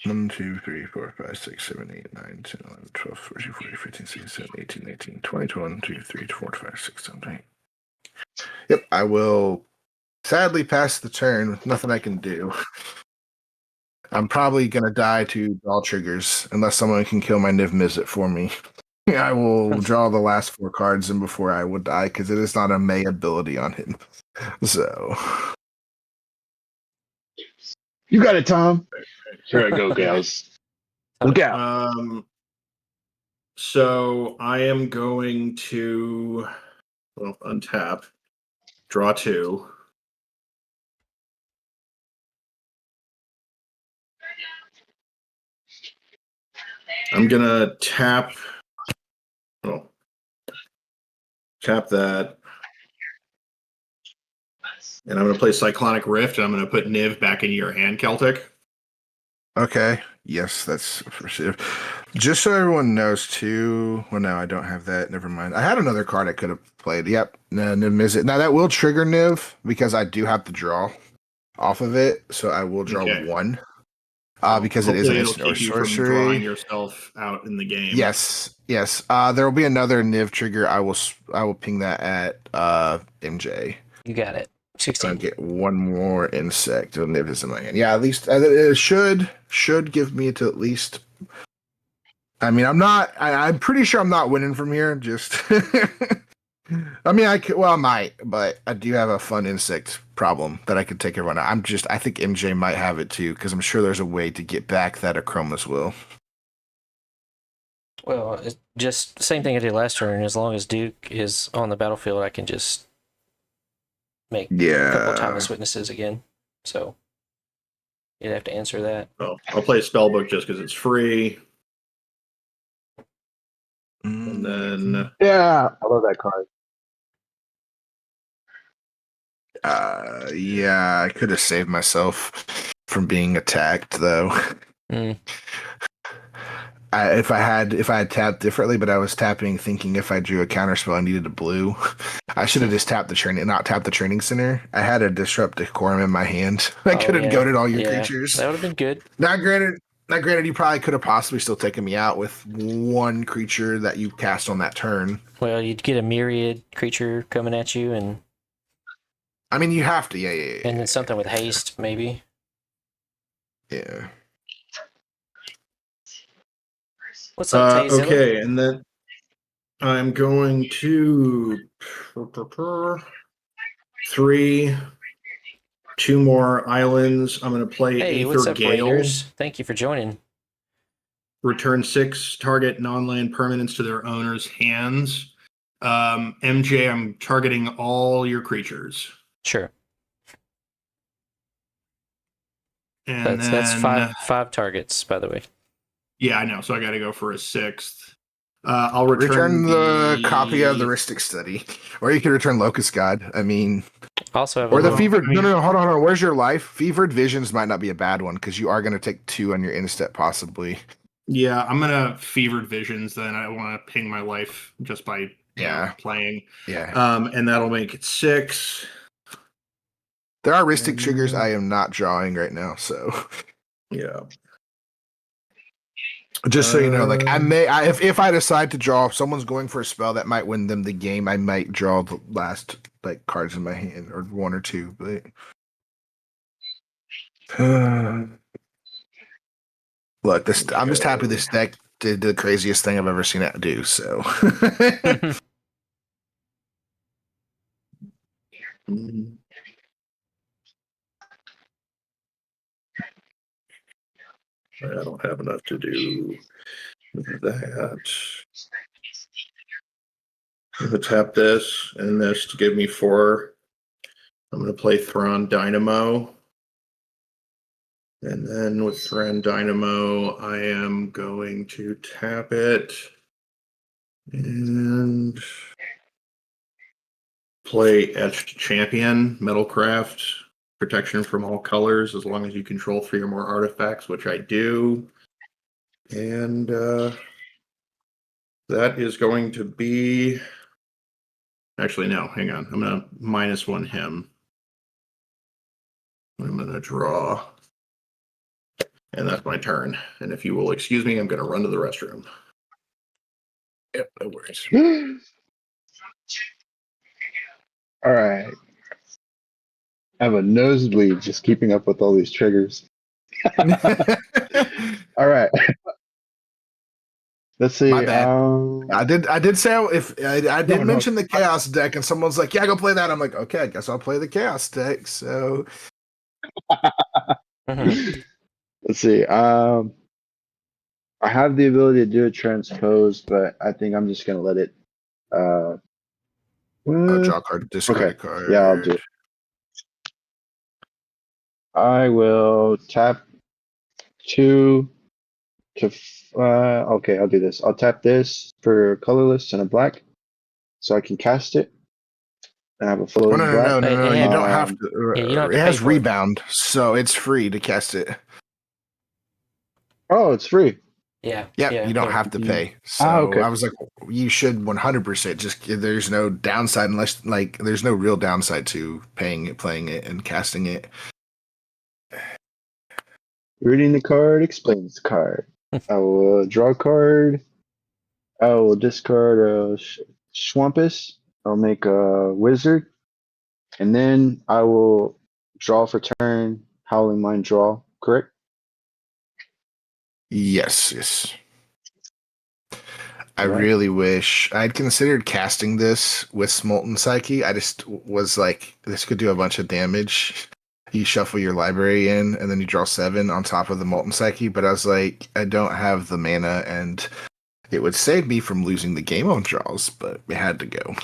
1, 2, 3, 4, 5, 6, 7, 8, 9, 10, 11, 12, 13, 14, 15, 16, 17, 18, 19, 20, 21, 2, 3, 4, 5, 6, 7, 8. Yep, I will sadly pass the turn with nothing I can do. I'm probably going to die to draw triggers unless someone can kill my Niv Mizzet for me. I will draw the last 4 cards in before I would die because it is not a May ability on him. So. You got it, Tom. Here I go, gals. Look out. So I am going to untap, draw 2. I'm gonna tap that. And I'm gonna play Cyclonic Rift, and I'm gonna put Niv back into your hand, Celtic. Okay. Yes, that's for sure. Just so everyone knows too. Well, no, I don't have that. Never mind. I had another card I could have played. Yep. No, Niv Mizzet. Now that will trigger Niv because I do have to draw off of it. So I will draw 1. Because it is an instant or keep you from sorcery. drawing yourself out in the game. Yes. There will be another Niv trigger. I will ping that at MJ. You got it. 16. I get 1 more insect. Oh, Niv is in my hand. Yeah, at least it should give me to at least. I mean, I'm pretty sure I'm not winning from here. Just I mean, I might, but I do have a fun insect problem that I could take everyone out. I think MJ might have it too, because I'm sure there's a way to get back that Achromas will. Well, it's just same thing I did last turn. As long as Duke is on the battlefield, I can just make a couple of timeless witnesses again. So you'd have to answer that. Well, I'll play Spellbook just because it's free. And then Yeah, I love that card. Yeah, I could have saved myself from being attacked though. Mm. If I had tapped differently, but I was tapping thinking if I drew a counterspell I needed a blue. I should have just tapped the training, not tapped the training center. I had a disrupt decorum in my hand. I could have goaded all your creatures. That would have been good. Now, granted, you probably could have possibly still taken me out with one creature that you cast on that turn. Well, you'd get a myriad creature coming at you, and I mean, you have to, yeah. And then something with haste, maybe. Yeah. What's up, Tay Zilla? Okay, and then I'm going to 3, 2 more islands. I'm going to play Hey, what's Aether up, Gale. Raiders? Thank you for joining. Return 6 target non-land permanents to their owner's hands. MJ, I'm targeting all your creatures. Sure. And That's five targets, by the way. Yeah, I know. So I got to go for a 6th. I'll Return the copy of the Ristic Study, or you can return Locust God. I mean, also have or the Fevered. No, hold on. Where's your life? Fevered Visions might not be a bad one because you are going to take 2 on your instep possibly. Yeah, I'm gonna Fevered Visions. Then I want to ping my life just by playing. Yeah. And that'll make it 6. There are Ristic triggers I am not drawing right now, so yeah. Just so you know, like if I decide to draw, if someone's going for a spell that might win them the game, I might draw the last cards in my hand or 1 or 2. But look, I'm just happy this deck did the craziest thing I've ever seen it do. So I don't have enough to do that. I'm going to tap this and this to give me 4. I'm going to play Thrawn Dynamo. And then with Thrawn Dynamo, I am going to tap it and play Etched Champion, Metalcraft, protection from all colors as long as you control 3 or more artifacts, which I do. And that is going to be... Actually, no, hang on. I'm going to -1 him. I'm going to draw. And that's my turn. And if you will excuse me, I'm going to run to the restroom. Yep, no worries. All right. I have a nosebleed just keeping up with all these triggers. All right. Let's see. My bad. I did say if I did mention the Chaos deck, and someone's like, "Yeah, go play that." I'm like, "Okay, I guess I'll play the Chaos deck." So, let's see. I have the ability to do a transpose, but I think I'm just gonna let it. Draw a card, discard a card. Yeah, I'll do it. I will tap 2 to. Okay, I'll do this. I'll tap this for colorless and a black, so I can cast it. And have a floating black. No. You don't have to. Yeah, you don't have to it has pay for rebound, so it's free to cast it. Oh, it's free. Yeah. You don't have to pay. So okay. I was like, you should 100% just. There's no downside unless there's no real downside to playing it, and casting it. Reading the card explains the card. I will draw a card. I will discard a Swampus. I'll make a wizard. And then I will draw for turn. Howling Mind draw, correct? Yes. I really wish I'd considered casting this with Smolten Psyche. I just was like, this could do a bunch of damage. You shuffle your library in, and then you draw 7 on top of the Molten Psyche. But I was like, I don't have the mana, and it would save me from losing the game on draws. But we had to go.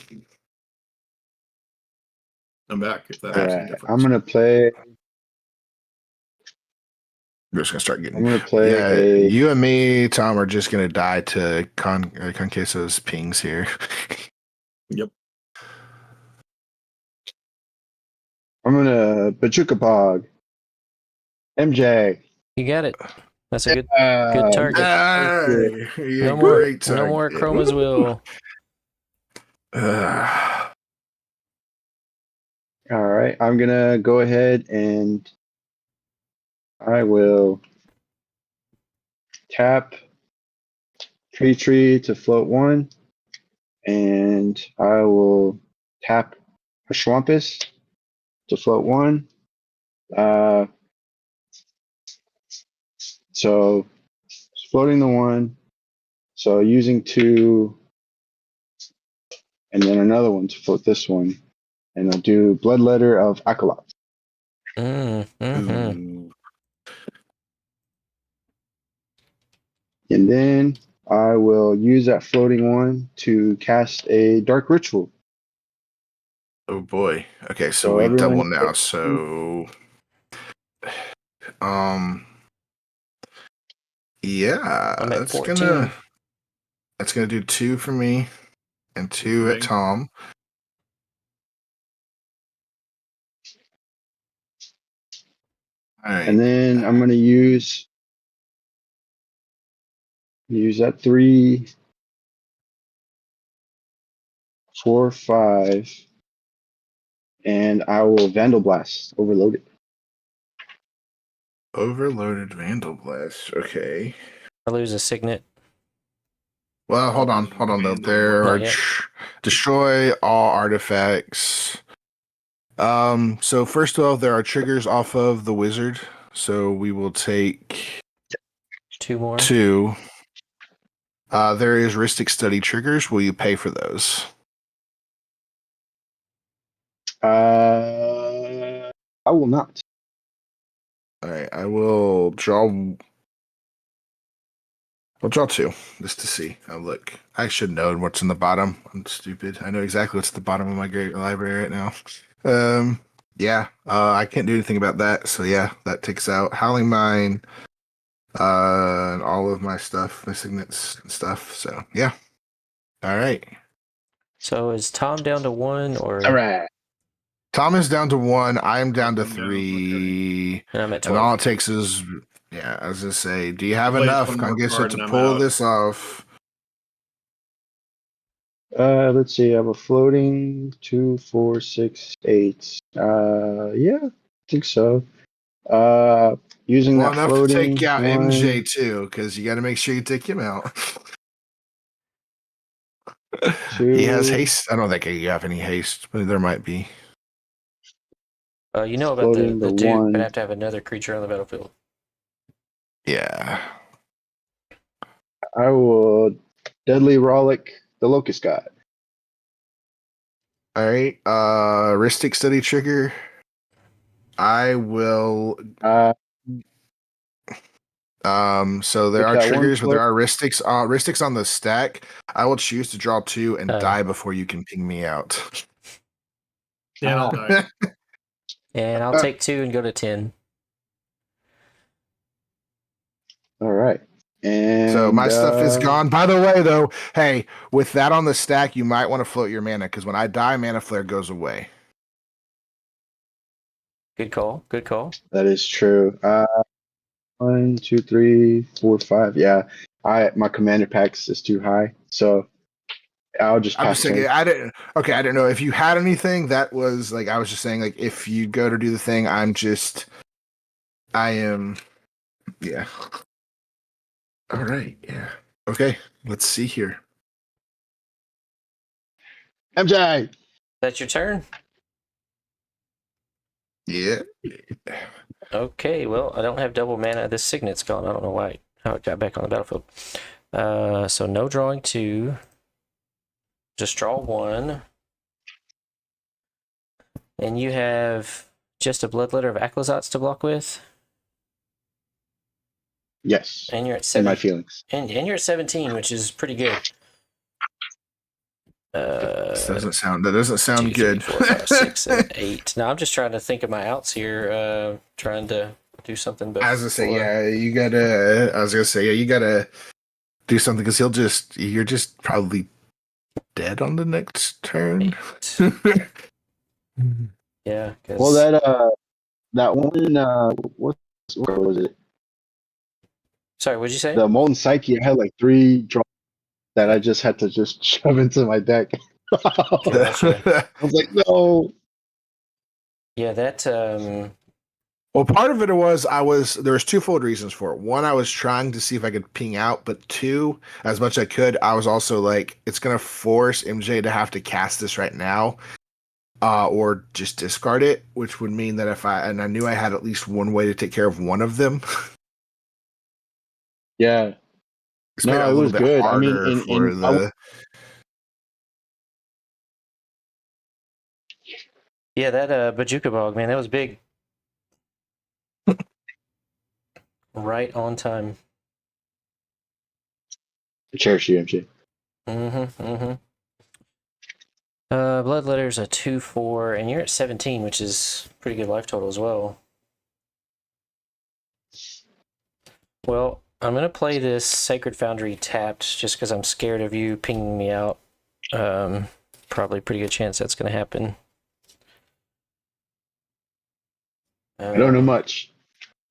I'm back. If that All makes any right, difference. I'm gonna play. We're just gonna start getting. I'm gonna play Yeah, a. you and me, Tom, are just gonna die to Kon Queso's pings here. Yep. I'm gonna Pachuca Pog. MJ. You got it. That's a good Uh, target. Yeah, No more, great no more target. Chroma's Will. Uh, All right, I'm gonna go ahead and I will tap tree to float 1, and I will tap a Schwampus to float 1. So floating the 1. So using 2, and then another one to float this one, and I'll do Bloodletter of Acolyte. Mm-hmm. ooh. And then I will use that floating 1 to cast a Dark Ritual. Oh boy. Okay, so So we everyone- double now. So, yeah, I'm at that's 14. gonna do 2 for me and 2 at Right. Tom. All right. And then I'm going to use that 3, 4, 5, and I will Vandal Blast, overload it. Overloaded Vandal Blast. Okay. I lose a signet. Well, hold on though. Vandal There are Not yet. destroy all artifacts. So first of all, there are triggers off of the wizard. So we will take 2 more. 2. There is Ristic Study triggers. Will you pay for those? I will not. All right, I will draw. I'll draw 2 just to see. Oh, look, I should know what's in the bottom. I'm stupid. I know exactly what's at the bottom of my great library right now. Yeah. I can't do anything about that. So yeah, that takes out Howling Mine, and all of my stuff, my signets and stuff. So yeah. All right. So is Tom down to 1 or? All right. Tom is down to 1. I'm down to I'm down, 3. And I'm at And 12. all it takes is, yeah, I was gonna say, do you have Plays enough, one more Kon Queso, card to and I'm pull out. this off? Let's see. I have a floating 2, 4, 6, 8. Yeah, I think so. Using Well, that enough to floating take out 1. MJ too, because you got to make sure you take him out. 2. He has haste. I don't think you have any haste, but there might be. You know about the Floating the Duke, 1. but I have to have another creature on the battlefield. Yeah. I will Deadly Rollick the Locust God. All right. Ristic Study trigger. I will. So there With are that one triggers, but float- there are Ristics. Ristics on the stack. I will choose to draw 2 and die before you can ping me out. Yeah, I'll die. And I'll take 2 and go to 10. All right. And So my stuff is gone. By the way, though, hey, with that on the stack, you might want to float your mana because when I die, Mana Flare goes away. Good call. Good call. That is true. 1, 2, 3, 4, 5. Yeah, my commander packs is too high, so I'll just I'm pass just saying, turn. I didn't know if you had anything. That was like I was just saying, like if you go to do the thing, I am, yeah. All right, yeah. Okay, let's see here. MJ. That's your turn? Yeah. Okay, well, I don't have double mana. This signet's gone. I don't know how it got back on the battlefield. So no drawing 2. Just draw 1. And you have just a Bloodletter of Aclazotz to block with. Yes. And you're at In 7. my feelings. And you're at 17, which is pretty good. That doesn't sound 2, 3, good. 4, 5, 6, 7, 8. Now I'm just trying to think of my outs here. Trying to do something. But I was gonna say, yeah, you gotta do something because you're just probably dead on the next turn. Yeah. Well, that one, what was it? Sorry, what'd you say? The Molten Psyche, I had like 3 draws that I just had to just shove into my deck. Gotcha. I was like, no. Yeah, that. Well, part of it was there was twofold reasons for it. One, I was trying to see if I could ping out, but 2, as much as I could, I was also like, it's gonna force MJ to have to cast this right now, or just discard it, which would mean that I knew I had at least one way to take care of one of them. Yeah. It's made No, a it little was bit good. I mean, harder for Yeah, that Bajuka Bog, man, that was big. Right on time. I cherish you, MJ. Bloodletter's a 2/4, and you're at 17, which is pretty good life total as well. Well, I'm gonna play this Sacred Foundry tapped just because I'm scared of you pinging me out. Probably pretty good chance that's gonna happen. I don't know much,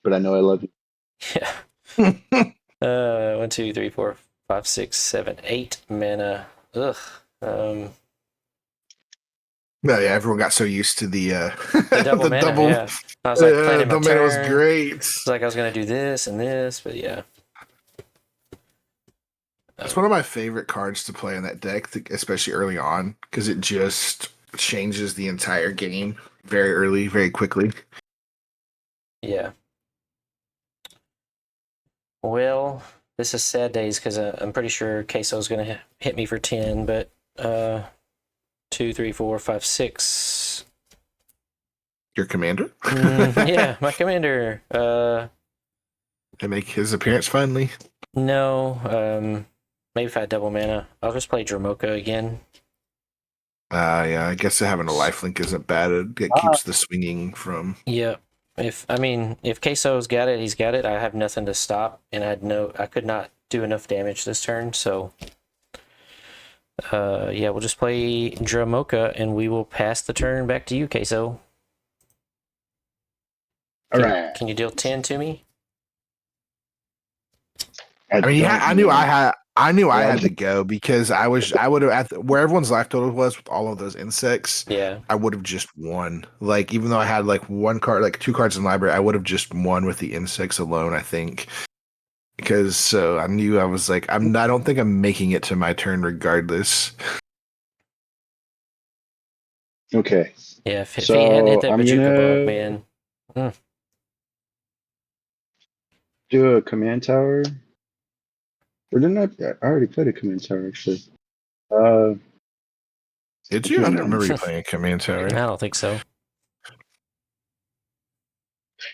but I know I love you. Yeah. 1, 2, 3, 4, 5, 6, 7, 8 mana. Ugh. No, yeah, everyone got so used to the double the mana, double. yeah. I was like planning my the mana was turn. great. It's like I was gonna do this and this, but yeah. It's one of my favorite cards to play in that deck, especially early on, because it just changes the entire game very early, very quickly. Yeah. Well, this is sad days because I'm pretty sure Queso's gonna hit me for 10, but 2, 3, 4, 5, 6. Your commander? Yeah, my commander. To make his appearance finally. No. Maybe if I had double mana, I'll just play Dramoka again. Yeah, I guess having a lifelink isn't bad. It keeps the swinging from. Yeah. If Queso's got it, he's got it. I have nothing to stop, and I could not do enough damage this turn, so yeah, we'll just play Dramoka and we will pass the turn back to you, Queso. All right. Can you deal 10 to me? I mean, I knew I had to go because I would have where everyone's life total was with all of those insects. Yeah, I would have just won. Like, even though I had like 1 card, like 2 cards in the library, I would have just won with the insects alone, I think. Because so I knew I was like, I don't think I'm making it to my turn regardless. Okay. yeah. If he hadn't hit that Bajuka Bug, man. Do a command tower. Or didn't I already played a command tower actually? Did you? I don't remember you playing a command tower. I don't think so.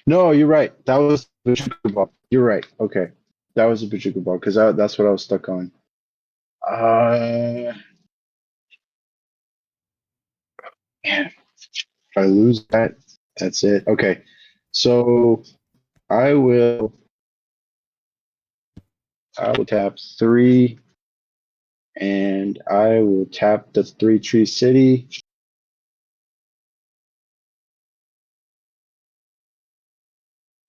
No, you're right. That was Bajuka Ball. You're right. Okay, that was a Bajuka Ball because that's what I was stuck on. Man, if I lose that, that's it. Okay, so I will tap 3, and I will tap the 3-tree city.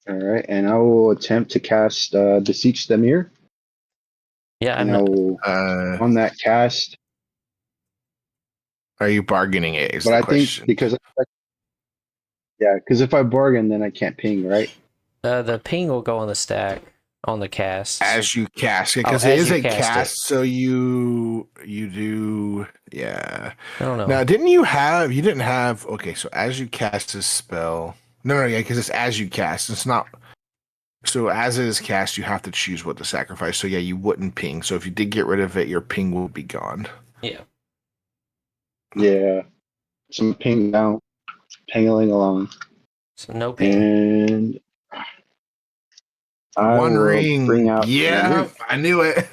All right, and I will attempt to cast Beseech the Mirror. Yeah, And I will on that cast. Are you bargaining it? Is but the I question. think because if I bargain, then I can't ping, right? The ping will go on the stack on the cast as you cast, because it is a cast, so you do, yeah. I don't know. Now, you didn't have, okay, so as you cast this spell, no, yeah, because it's as you cast, it's not, So as it is cast, you have to choose what to sacrifice. So yeah, you wouldn't ping. So if you did get rid of it, your ping would be gone. Yeah. Yeah. Some ping down, pingling along. So no ping. And I One will ring. bring out Yeah, I knew it.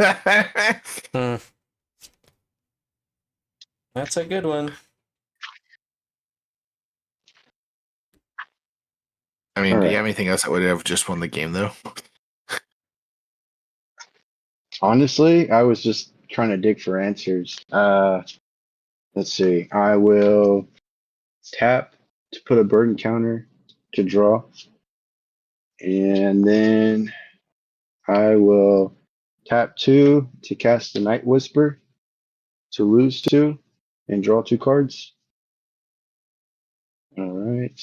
Hmm. That's a good one. I mean, All do you right. have anything else that would have just won the game though? Honestly, I was just trying to dig for answers. Let's see. I will tap to put a burden counter to draw. And then I will tap 2 to cast the Night Whisper to lose 2 and draw 2 cards. All right.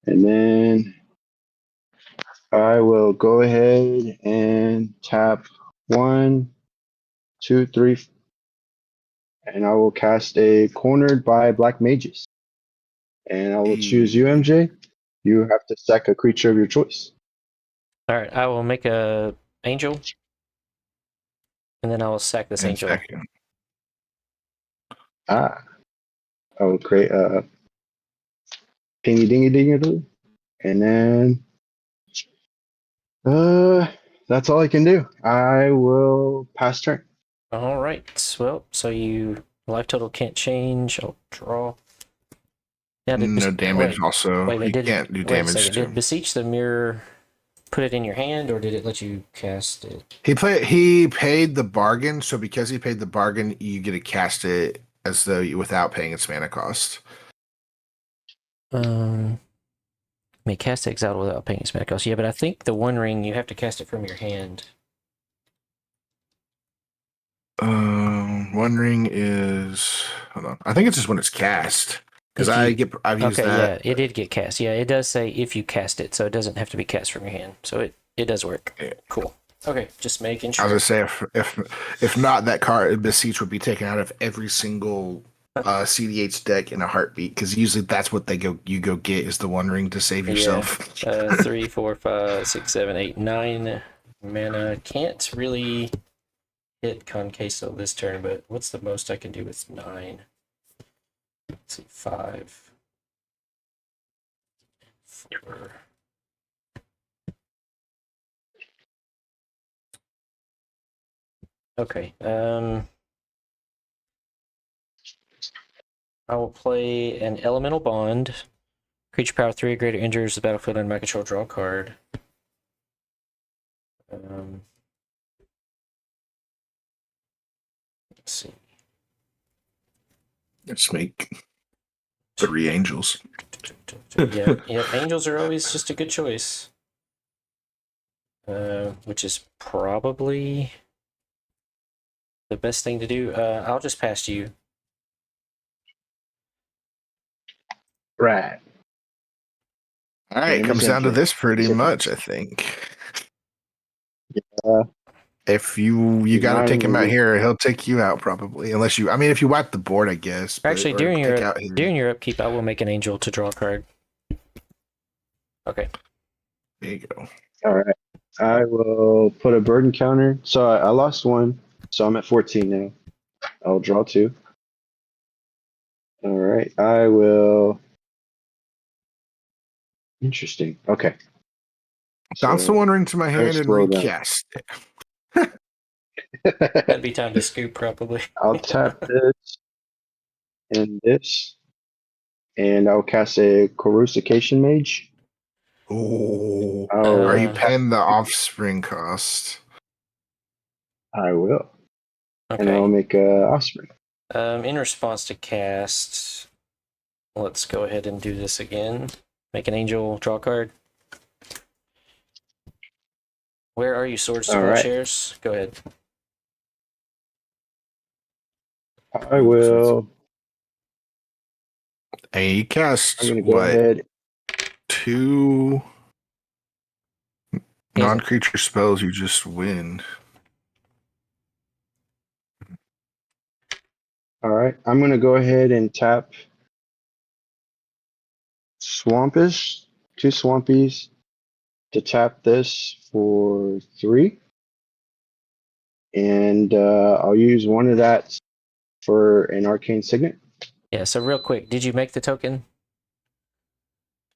And then I will go ahead and tap 1, 2, 3, and I will cast a Cornered by Black Mages. And I will choose you, MJ. You have to sack a creature of your choice. All right, I will make a angel, and then I will sack this And angel. second. I will create a pingy dingy dingy doo. And then that's all I can do. I will pass turn. All right. Well, so you life total can't change. I'll draw. Yeah, No damage. Also, Wait, you can't do wait a damage second. to. Did Beseech the Mirror put it in your hand, or did it let you cast it? He paid the bargain. So because he paid the bargain, you get to cast it as though without paying its mana cost. May cast exile without paying its mana cost. Yeah, but I think the One Ring you have to cast it from your hand. One ring is. Hold on. I think it's just when it's cast. Because I've used Okay, that. yeah, it did get cast. Yeah, it does say if you cast it, so it doesn't have to be cast from your hand. So it does work. Yeah. Cool. Okay, just making I sure. was gonna say if not, that card Beseech would be taken out of every single CDH deck in a heartbeat. Because usually that's what you go get is the One Ring to save yourself. 3, 4, 5, 6, 7, 8, 9 mana. Can't really hit Kon Queso this turn, but what's the most I can do with 9? Let's see, 5, 4. Okay. I will play an Elemental Bond. Creature power 3 or greater enters the battlefield under my control. Draw a card. Let's see. Let's make 3 angels. Yeah, angels are always just a good choice. Which is probably the best thing to do. I'll just pass to you. Right. All right, Name comes is down to MJ. this pretty Zip much, it. I think. Yeah. If you He's got to not take in him the out league. here, he'll take you out probably. Unless you, I mean, if you wipe the board, I guess. Actually, or during take out his. your upkeep, I will make an angel to draw a card. Okay. There you go. All right. I will put a burden counter. So I lost 1, so I'm at 14 now. I'll draw 2. All right. I will. Interesting. Okay. Bounce the So One Ring to my hand and slow down. recast it. That'd be time to scoop, probably. I'll tap this and this, and I'll cast a Coruscation Mage. Oh, are you Uh, paying the offspring cost? I will, and I'll Okay. make a offspring. In response to cast, let's go ahead and do this again. Make an angel, draw a card. Where are you, Swords to All right. Plowshares? Go ahead. I will. And he casts I'm gonna go what? ahead. 2 He hasn't- non-creature spells. You just win. All right. I'm gonna go ahead and tap Swampish, 2 Swampies, to tap this for 3. And I'll use one of that for an arcane signet. Yeah, so real quick, did you make the token?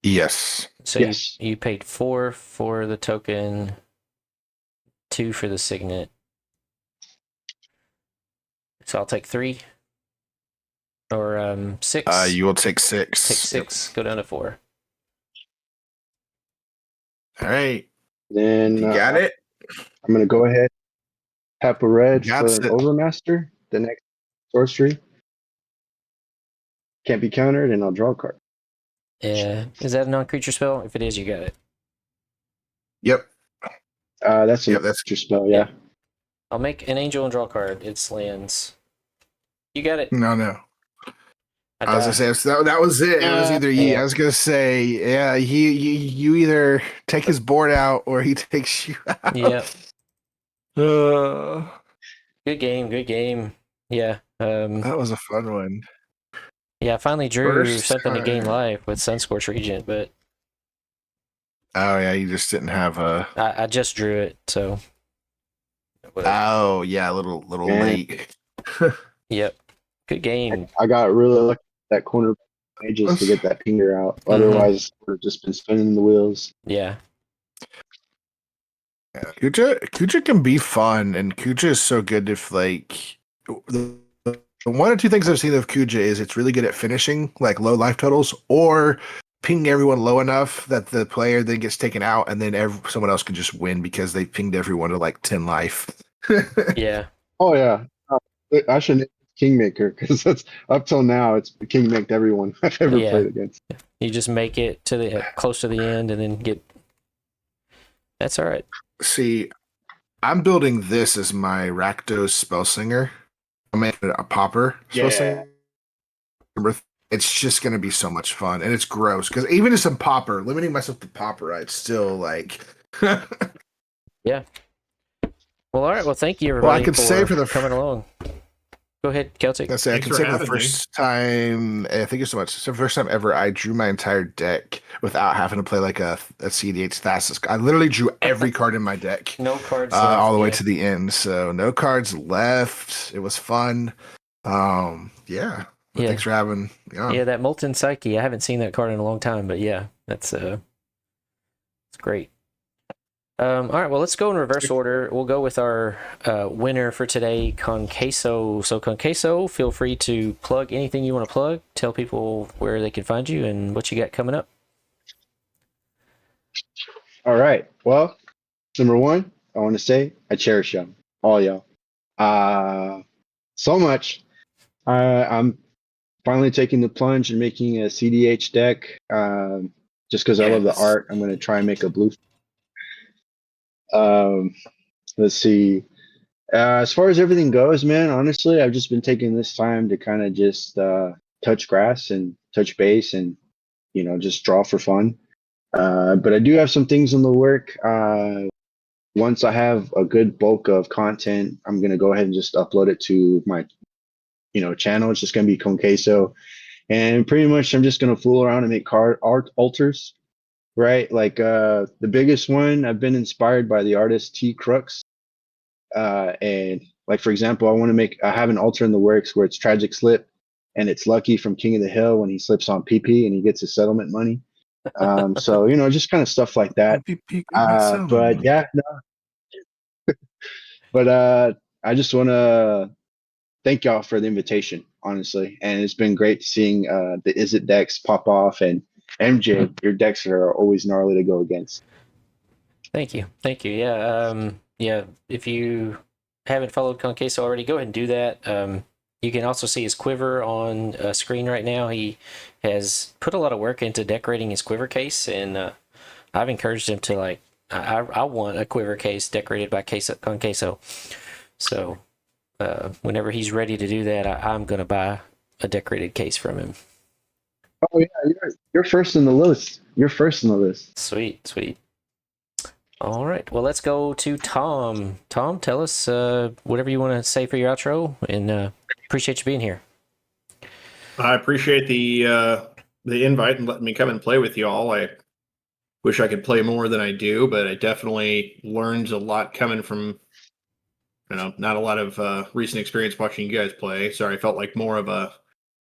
Yes. So Yes. you paid 4 for the token, 2 for the signet. So I'll take 3. Or 6. You will take 6. Take 6, go down to 4. All right. Then You got it? I'm going to go ahead, tap a red Got for an it. Overmaster. The next sorcery can't be countered, and I'll draw a card. Is that a non-creature spell? If it is, you got it. Yep. That's a Yep, that's creature spell, yeah. I'll make an angel and draw a card. It's lands. You got it. no. I was die. gonna say that was it. It was either you. I was gonna say, yeah, you either take his board out or he takes you out. Yep. Uh, Good game. Yeah. that was a fun one. Yeah, I finally drew First something to gain time. life with Sunscorch Regent, but Oh yeah, you just didn't have a. I just drew it, so. Oh yeah, a little Yeah. late. Yep. Good game. I got really lucky at that corner pages to get that finger out. Otherwise, I would have just been spinning the wheels. Yeah. Yeah, Kuja can be fun, and Kuja is so good if like the one or two things I've seen of Kuja is it's really good at finishing like low life totals or pinging everyone low enough that the player then gets taken out, and then someone else can just win because they pinged everyone to like 10 life. Yeah. Oh yeah, I should name it Kingmaker because that's up till now it's Kingmaked everyone I've ever Yeah. played against. You just make it to the close to the end and then get. That's all right. See, I'm building this as my Rakdos spell-slinger. I'm making it a popper spell-slinger. It's just going to be so much fun, and it's gross because even as a popper, limiting myself to popper, I'd still like. Yeah. Well, all right. Well, thank you everybody Well, I could say for the coming along. Go ahead, Celtic. I say I Thanks can for say for the having me. first time. Thank you so much. It's the first time ever I drew my entire deck without having to play like a CDH fastest. I literally drew every card in my deck. No cards All the way yeah. to the end. So no cards left. It was fun. Yeah. Well, Yeah. thanks for having me on. Yeah, that Molten Psyche. I haven't seen that card in a long time, but yeah, it's great. All right, well, let's go in reverse order. We'll go with our winner for today, Kon Queso. So, Kon Queso, feel free to plug anything you want to plug. Tell people where they can find you and what you got coming up. All right. Well, number one, I want to say I cherish y'all, all y'all, so much. I'm finally taking the plunge and making a CDH deck. Just because I love the Yes. art, I'm going to try and make a blue. Let's see. As far as everything goes, man, honestly, I've just been taking this time to kind of just touch grass and touch base and, just draw for fun. But I do have some things in the work. Once I have a good bulk of content, I'm going to go ahead and just upload it to my, channel. It's just going to be Kon Queso. And pretty much I'm just going to fool around and make card art alters. Right, like the biggest one, I've been inspired by the artist T Crux, and like for example, I have an altar in the works where it's Tragic Slip, and it's Lucky from King of the Hill when he slips on PP and he gets his settlement money. So just kind of stuff like that. But yeah, no. But I just want to thank y'all for the invitation, honestly, and it's been great seeing the Izzet decks pop off and. MJ, your decks are always gnarly to go against. Thank you. Yeah. Yeah. If you haven't followed Kon Queso already, go ahead and do that. You can also see his quiver on screen right now. He has put a lot of work into decorating his quiver case, and I've encouraged him to I want a quiver case decorated by Kon Queso. So whenever he's ready to do that, I'm gonna buy a decorated case from him. Oh yeah, you're first in the list. You're first in the list. Sweet. All right. Well, let's go to Tom. Tom, tell us whatever you want to say for your outro, and appreciate you being here. I appreciate the invite and letting me come and play with you all. I wish I could play more than I do, but I definitely learned a lot coming from, not a lot of recent experience watching you guys play. Sorry, I felt like more of a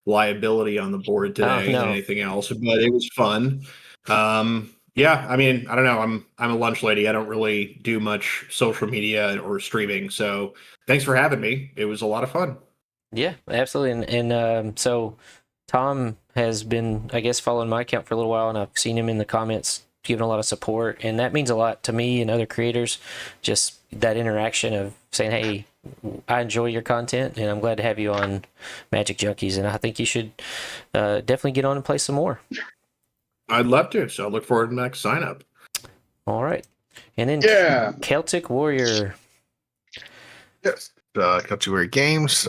liability on the board today than no. anything else, but it was fun. Yeah, I mean, I don't know. I'm a lunch lady. I don't really do much social media or streaming. So thanks for having me. It was a lot of fun. Yeah, absolutely. And so Tom has been, I guess, following my account for a little while, and I've seen him in the comments giving a lot of support, and that means a lot to me and other creators. Just that interaction of saying, "Hey, I enjoy your content, and I'm glad to have you on Magic Junkies, and I think you should definitely get on and play some more." I'd love to. So I look forward to the next sign up. All right, and then Yeah. Celtic Warrior. Yes. Celtic Warrior Games.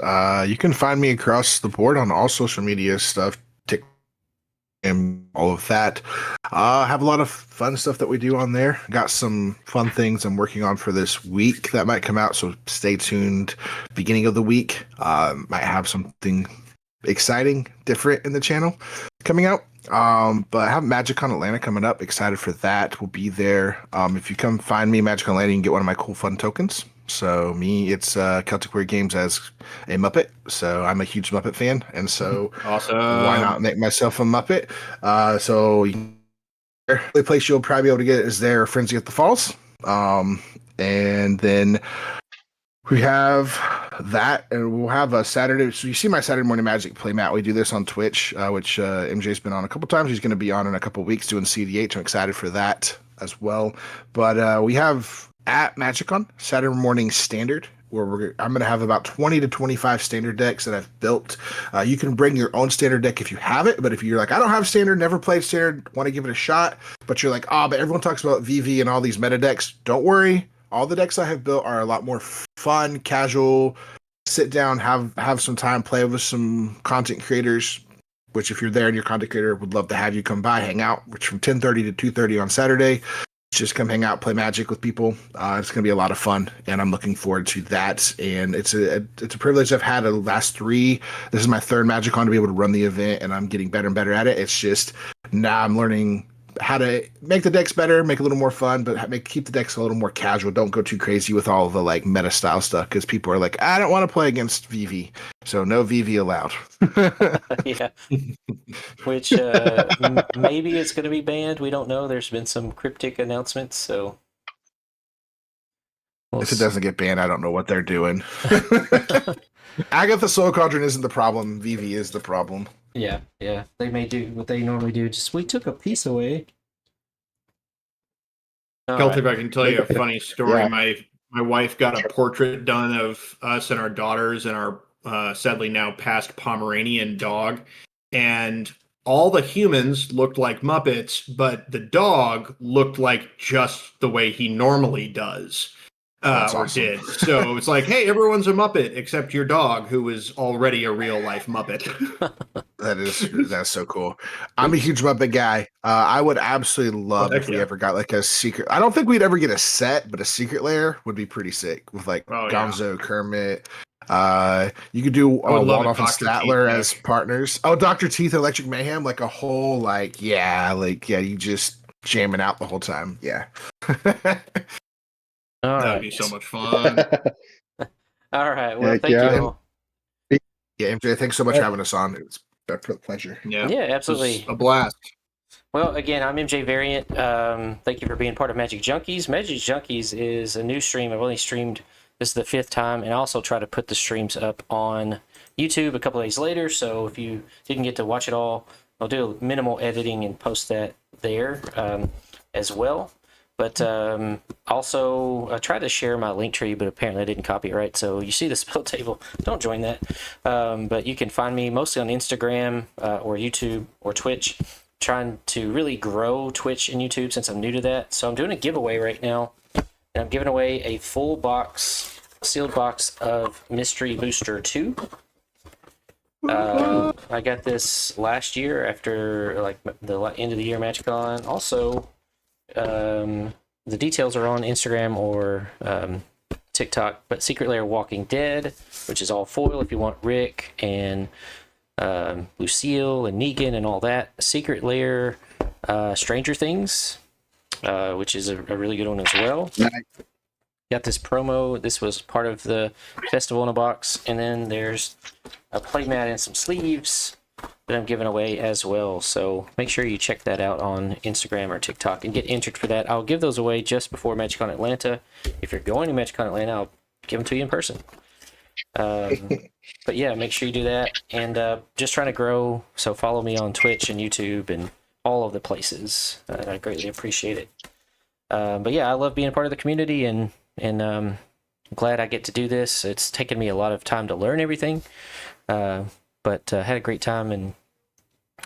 You can find me across the board on all social media stuff, TikTok, and all of that. Have a lot of fun stuff that we do on there. Got some fun things I'm working on for this week that might come out, so stay tuned. Beginning of the week, might have something exciting, different in the channel coming out. But I have MagicCon Atlanta coming up. Excited for that. We'll be there. If you come find me MagicCon Atlanta, you can get one of my cool fun tokens. So it's Celtic Warrior Games as a Muppet. So I'm a huge Muppet fan, and so Awesome. why not make myself a Muppet? So the only place you'll probably be able to get it is there, Frenzy at the Falls. And then we have that, and we'll have a Saturday. So you see my Saturday Morning Magic playmat. We do this on Twitch, which MJ's been on a couple times. He's going to be on in a couple weeks doing CDH. I'm excited for that as well. But we have at MagicCon Saturday Morning Standard, where I'm going to have about 20 to 25 standard decks that I've built. You can bring your own standard deck if you have it, but if you're like, I don't have standard, never played standard, want to give it a shot, but you're like, but everyone talks about VV and all these meta decks, don't worry. All the decks I have built are a lot more fun, casual, sit down, have some time, play with some content creators, which if you're there and you're a content creator, would love to have you come by, hang out, which from 10:30 to 2:30 on Saturday. Just come hang out, play Magic with people. It's going to be a lot of fun, and I'm looking forward to that. And it's a privilege I've had the last 3. This is my 3rd MagicCon to be able to run the event, and I'm getting better and better at it. It's just now I'm learning how to make the decks better, make it a little more fun, but keep the decks a little more casual. Don't go too crazy with all the like meta style stuff, because people are like, I don't want to play against VV, so no VV allowed. Yeah, which maybe it's going to be banned. We don't know. There's been some cryptic announcements, so If it doesn't get banned, I don't know what they're doing. Agatha Soul Cauldron isn't the problem. VV is the problem. Yeah, they may do what they normally do. Just we took a piece away. Celtic, I can tell you a funny story. Yeah. My wife got a portrait done of us and our daughters and our sadly now passed Pomeranian dog, and all the humans looked like Muppets, but the dog looked like just the way he normally does. That's or awesome. did. So it's like, hey, everyone's a Muppet except your dog, who is already a real life Muppet. That's so cool. I'm a huge Muppet guy. I would absolutely love if we yeah. ever got like a secret. I don't think we'd ever get a set, but a secret lair would be pretty sick with like Gonzo, Kermit. You could do Waldorf and Statler as partners. Oh, Dr. Teeth, Electric Mayhem, like a whole you just jamming out the whole time. Yeah. That would be so much fun. All right. Well, Heck thank yeah. you all. Yeah, MJ, thanks so much for having us on. It's a pleasure. Yeah, absolutely. A blast. Well, again, I'm MJVariant. Thank you for being part of Magic Junkies. Magic Junkies is a new stream. I've only streamed, this is the 5th time, and I also try to put the streams up on YouTube a couple days later, so if you didn't get to watch it all, I'll do minimal editing and post that there as well. But also, I tried to share my link tree, but apparently I didn't copy it right. So you see the spell table, don't join that. But you can find me mostly on Instagram or YouTube or Twitch. Trying to really grow Twitch and YouTube since I'm new to that. So I'm doing a giveaway right now. And I'm giving away a full box, sealed box of Mystery Booster 2. I got this last year after like the end of the year MagicCon. Also, the details are on Instagram or TikTok, but Secret Lair Walking Dead, which is all foil if you want Rick and Lucille and Negan and all that. Secret Lair Stranger Things which is a really good one as well. Nice. Got this promo. This was part of the festival in a box. And then there's a playmat and some sleeves that I'm giving away as well. So make sure you check that out on Instagram or TikTok and get entered for that. I'll give those away just before MagicCon Atlanta. If you're going to MagicCon Atlanta, I'll give them to you in person. But yeah, make sure you do that. And just trying to grow. So follow me on Twitch and YouTube and all of the places. I greatly appreciate it. But yeah, I love being a part of the community, and I'm glad I get to do this. It's taken me a lot of time to learn everything, but had a great time, and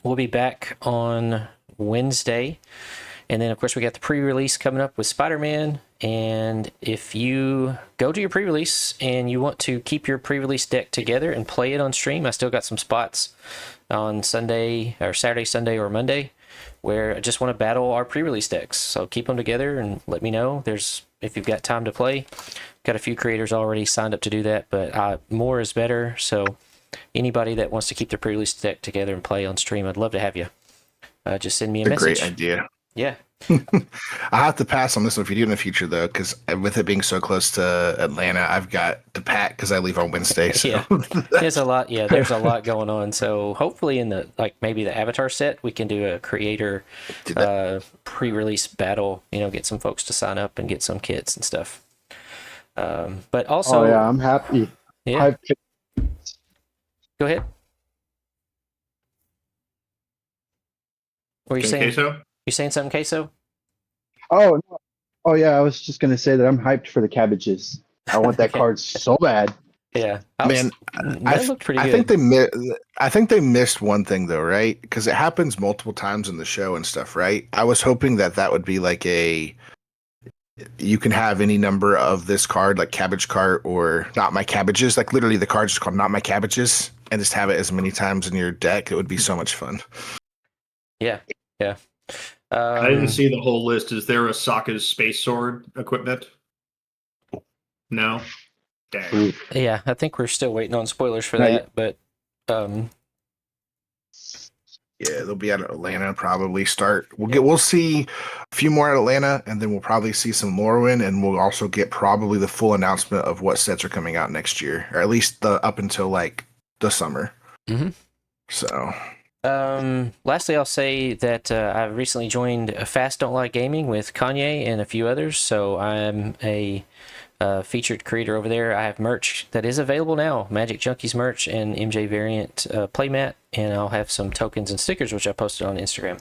we'll be back on Wednesday. And then, of course, we got the pre-release coming up with Spider-Man. And if you go to your pre-release and you want to keep your pre-release deck together and play it on stream, I still got some spots on Sunday or Saturday, Sunday, or Monday where I just want to battle our pre-release decks. So keep them together and let me know. If you've got time to play. Got a few creators already signed up to do that, but more is better. So anybody that wants to keep their pre-release deck together and play on stream, I'd love to have you. Just send me a message. Great idea. Yeah. I'll have to pass on this one if you do in the future, though, because with it being so close to Atlanta, I've got to pack because I leave on Wednesday. So. Yeah, there's a lot. Yeah, there's a lot going on. So hopefully, in maybe the Avatar set, we can do a creator pre-release battle. Get some folks to sign up and get some kits and stuff. But also, oh yeah, I'm happy. Yeah. Go ahead. What were you saying? Queso? You saying something, Queso? Oh no. Oh yeah, I was just gonna say that I'm hyped for the cabbages. I want that card so bad. Yeah, that looked pretty good. I think they missed one thing though, right? Because it happens multiple times in the show and stuff, right? I was hoping that would be like you can have any number of this card, like Cabbage Cart or Not My Cabbages. Like literally, the card's just called Not My Cabbages, and just have it as many times in your deck. It would be so much fun. Yeah. I didn't see the whole list. Is there a Sokka's Space Sword equipment? No? Dang. Yeah, I think we're still waiting on spoilers for Not that, but yeah, they'll be out of Atlanta probably. We'll see a few more at Atlanta, and then we'll probably see some Lorwyn, and we'll also get probably the full announcement of what sets are coming out next year, or at least up until like the summer. Mm-hmm. So. Lastly, I'll say that I've recently joined FastDontLieGaming with Kanye and a few others, so I'm a featured creator over there. I have merch that is available now, Magic Junkies merch and MJVariant playmat, and I'll have some tokens and stickers, which I posted on Instagram.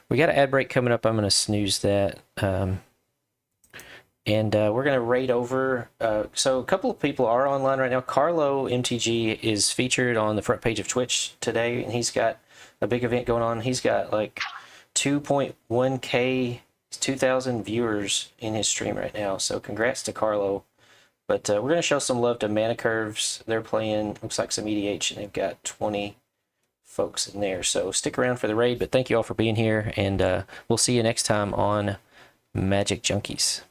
We got an ad break coming up. I'm going to snooze that. And we're going to raid over. So a couple of people are online right now. Carlo MTG is featured on the front page of Twitch today, and he's got a big event going on. He's got like 2.1k, 2,000 viewers in his stream right now. So congrats to Carlo. But we're going to show some love to Mana Curves. They're playing, looks like some EDH, and they've got 20 folks in there. So stick around for the raid, but thank you all for being here, and we'll see you next time on Magic Junkies.